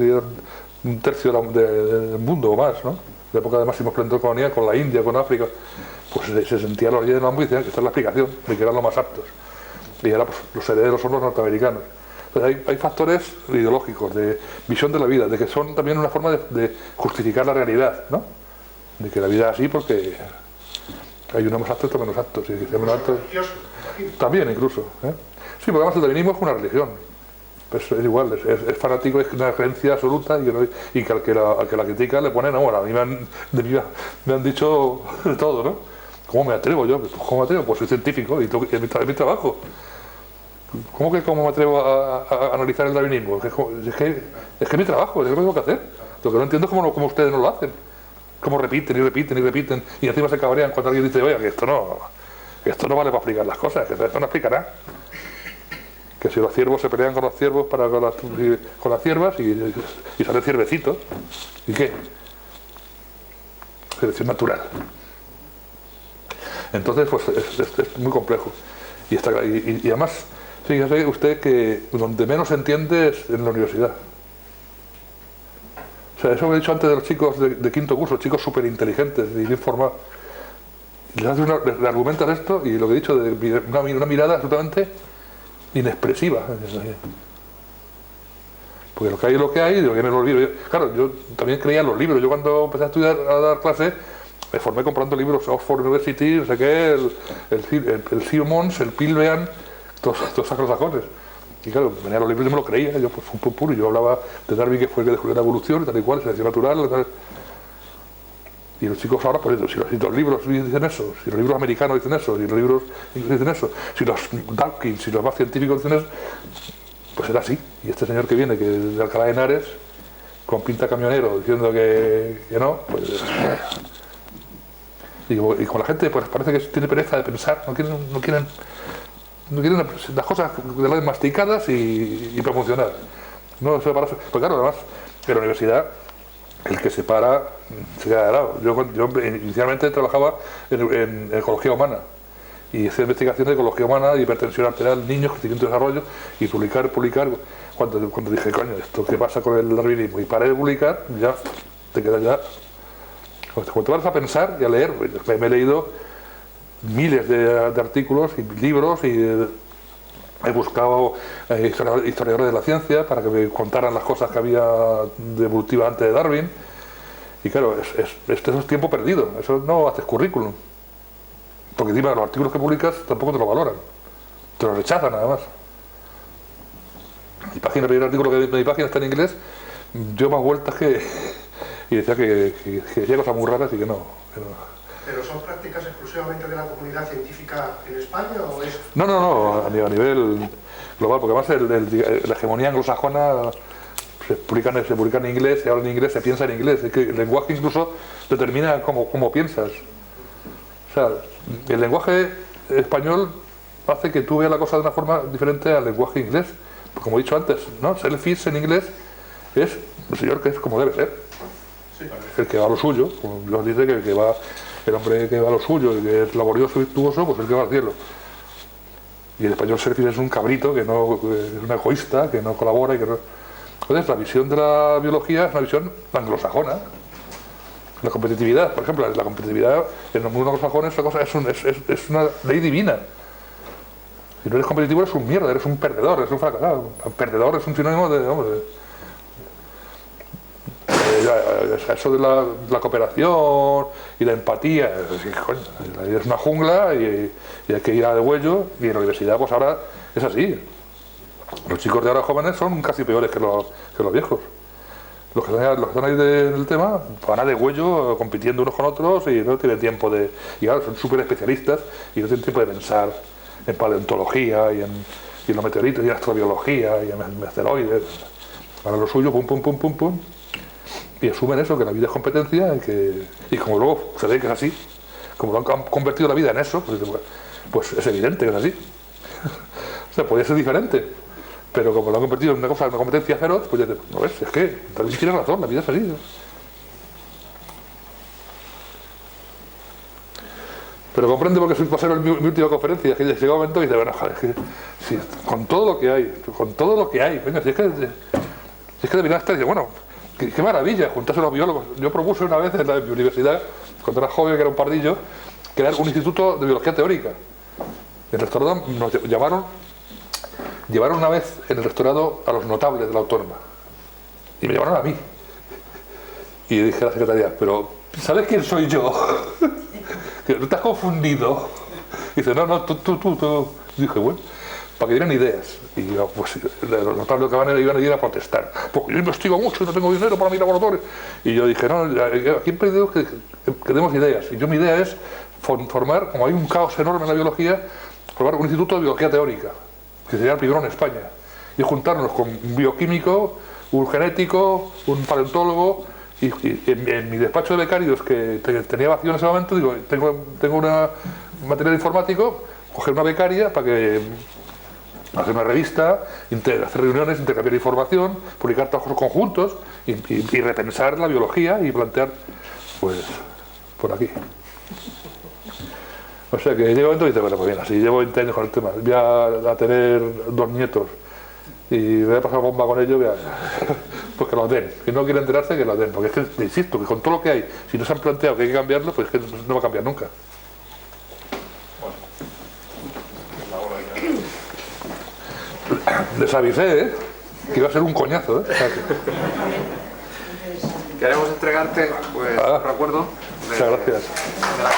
un tercio del mundo o más, ¿no? En la época de máximo esplendor colonial, con la India, con África, pues se sentía los reyes del mambo y decían que esta es la explicación de que eran los más aptos. Y ahora pues, los herederos son los norteamericanos. Entonces, hay factores ideológicos, de visión de la vida, de que son también una forma de justificar la realidad, ¿no? De que la vida es así porque hay unos más aptos y otros menos aptos. Y que menos aptos, también incluso. Sí, porque además el darwinismo es una religión. Pues es igual, es fanático, es una creencia absoluta y que al que la critica le ponen, no, a mí me han dicho de todo, ¿no? ¿Cómo me atrevo yo? ¿Cómo me atrevo? Pues soy científico y es mi trabajo. ¿Cómo me atrevo a analizar el darwinismo? Es que es mi trabajo, es lo que tengo que hacer. Lo que no entiendo es cómo ustedes no lo hacen. Cómo repiten y repiten y repiten y encima se cabrean cuando alguien dice, oiga, que esto no vale para explicar las cosas, que esto no explicará. Que si los ciervos se pelean con los ciervos con las ciervas y salen ciervecitos. ¿Y qué? Selección natural. Entonces, pues es muy complejo. Y además, fíjese usted que donde menos se entiende es en la universidad. O sea, eso que he dicho antes de los chicos de quinto curso, chicos súper inteligentes y bien formados. Le argumentan esto y lo que he dicho, de una mirada absolutamente inexpresiva. Porque lo que hay es lo que hay, y lo que me lo olvido. Claro, yo también creía en los libros. Yo cuando empecé a estudiar, a dar clases, me formé comprando libros, Oxford University, no sé qué, el Simmons, el Pilbeam, todos anglosajones. Y claro, venían los libros y me lo creía, yo pues un puro, yo hablaba de Darwin, que fue el que descubrió la evolución, tal y cual, selección natural, tal. Y los chicos ahora, pues si los libros dicen eso, si los libros americanos dicen eso, si los libros ingleses dicen eso, si los Dawkins, si los más científicos dicen eso, pues era así. Y este señor que viene, que es de Alcalá de Henares, con pinta camionero, diciendo que no, pues... Y con la gente, pues parece que tiene pereza de pensar, no quieren las cosas de las masticadas y promocionar. No se para. Pues claro, además, en la universidad, el que se para se queda de lado. Yo inicialmente trabajaba en ecología humana y hacía investigaciones de ecología humana, de hipertensión arterial, niños, crecimiento y desarrollo, y publicar. Cuando dije, coño, ¿esto qué pasa con el darwinismo? Y paré de publicar, ya te quedas ya. Cuando te vas a pensar y a leer, me he leído miles de artículos y libros y he buscado historiadores de la ciencia para que me contaran las cosas que había de evolutiva antes de Darwin. Y claro, eso es tiempo perdido, eso no haces currículum. Porque encima los artículos que publicas tampoco te lo valoran, te lo rechazan además. El primer artículo que mi página está en inglés, dio más vueltas y decía que decía cosas muy raras y que no. ¿Pero son prácticas exclusivamente de la comunidad científica en España o es...? No, a nivel global, porque además la hegemonía anglosajona se publica en inglés, se habla en inglés, se piensa en inglés. Es que el lenguaje incluso determina cómo piensas. O sea, el lenguaje español hace que tú veas la cosa de una forma diferente al lenguaje inglés. Pues como he dicho antes, ¿no? Selfish en inglés es el señor que es como debe ser. El que va a lo suyo, como Dios dice que va... El hombre que va a lo suyo y que es laborioso y virtuoso, pues el que va al cielo. Y el español selfish es un cabrito, que es un egoísta, que no colabora y que no... Entonces la visión de la biología es una visión anglosajona. La competitividad, por ejemplo, la competitividad en el mundo anglosajón es una ley divina. Si no eres competitivo eres un mierda, eres un perdedor, eres un fracasado. Perdedor es un sinónimo eso de la cooperación y la empatía, coño, la vida es una jungla y hay que ir a de huello, y en la universidad pues ahora es así. Los chicos de ahora jóvenes son casi peores que los viejos. Los que están ahí del tema van a de huello compitiendo unos con otros y no tienen tiempo de... Y claro, son súper especialistas y no tienen tiempo de pensar en paleontología y en los meteoritos y en astrobiología y en asteroides. Para lo suyo, pum, pum, pum, pum, pum. Y asumen eso, que la vida es competencia y como luego se ve que es así, como lo han convertido la vida en eso, pues es evidente que es así. O sea, podría ser diferente, pero como lo han convertido en una competencia feroz, pues ya no ves, es que también tienes razón, la vida es así, ¿no? Pero comprende porque soy pasero en mi última conferencia, que llega un momento y dice, bueno, joder, es que si, con todo lo que hay, venga, si es que deberían estar, y dice, bueno, qué maravilla, juntarse los biólogos. Yo propuse una vez en mi universidad, cuando era joven, que era un pardillo, crear un instituto de biología teórica. En el rectorado nos llevaron una vez en el rectorado a los notables de la autónoma. Y me llevaron a mí. Y dije a la secretaria, pero ¿sabes quién soy yo? ¿No te has confundido? Y dice, no, tú. Y dije, bueno, para que dieran ideas. Y yo, pues, los notables que iban a ir a protestar. Porque yo investigo mucho y no tengo dinero para mi laboratorio. Y yo dije, no, aquí he pedido que demos ideas. Y yo mi idea es formar, como hay un caos enorme en la biología, formar un instituto de biología teórica, que sería el primero en España. Y juntarnos con un bioquímico, un genético, un paleontólogo. Y en mi despacho de becarios, que tenía vacío en ese momento, digo, tengo un material informático, coger una becaria para que hacer una revista, hacer reuniones, intercambiar información, publicar trabajos conjuntos y repensar la biología y plantear, pues, por aquí. O sea que llega un momento y dice, bueno, pues bien, así llevo 20 años con el tema, voy a tener 2 nietos y voy a pasar bomba con ellos, pues que lo den. Si no quieren enterarse, que lo den. Porque es que, insisto, que con todo lo que hay, si no se han planteado que hay que cambiarlo, pues es que no va a cambiar nunca. Les avisé, que iba a ser un coñazo, O sea, Queremos entregarte, pues, un recuerdo. Muchas gracias. de la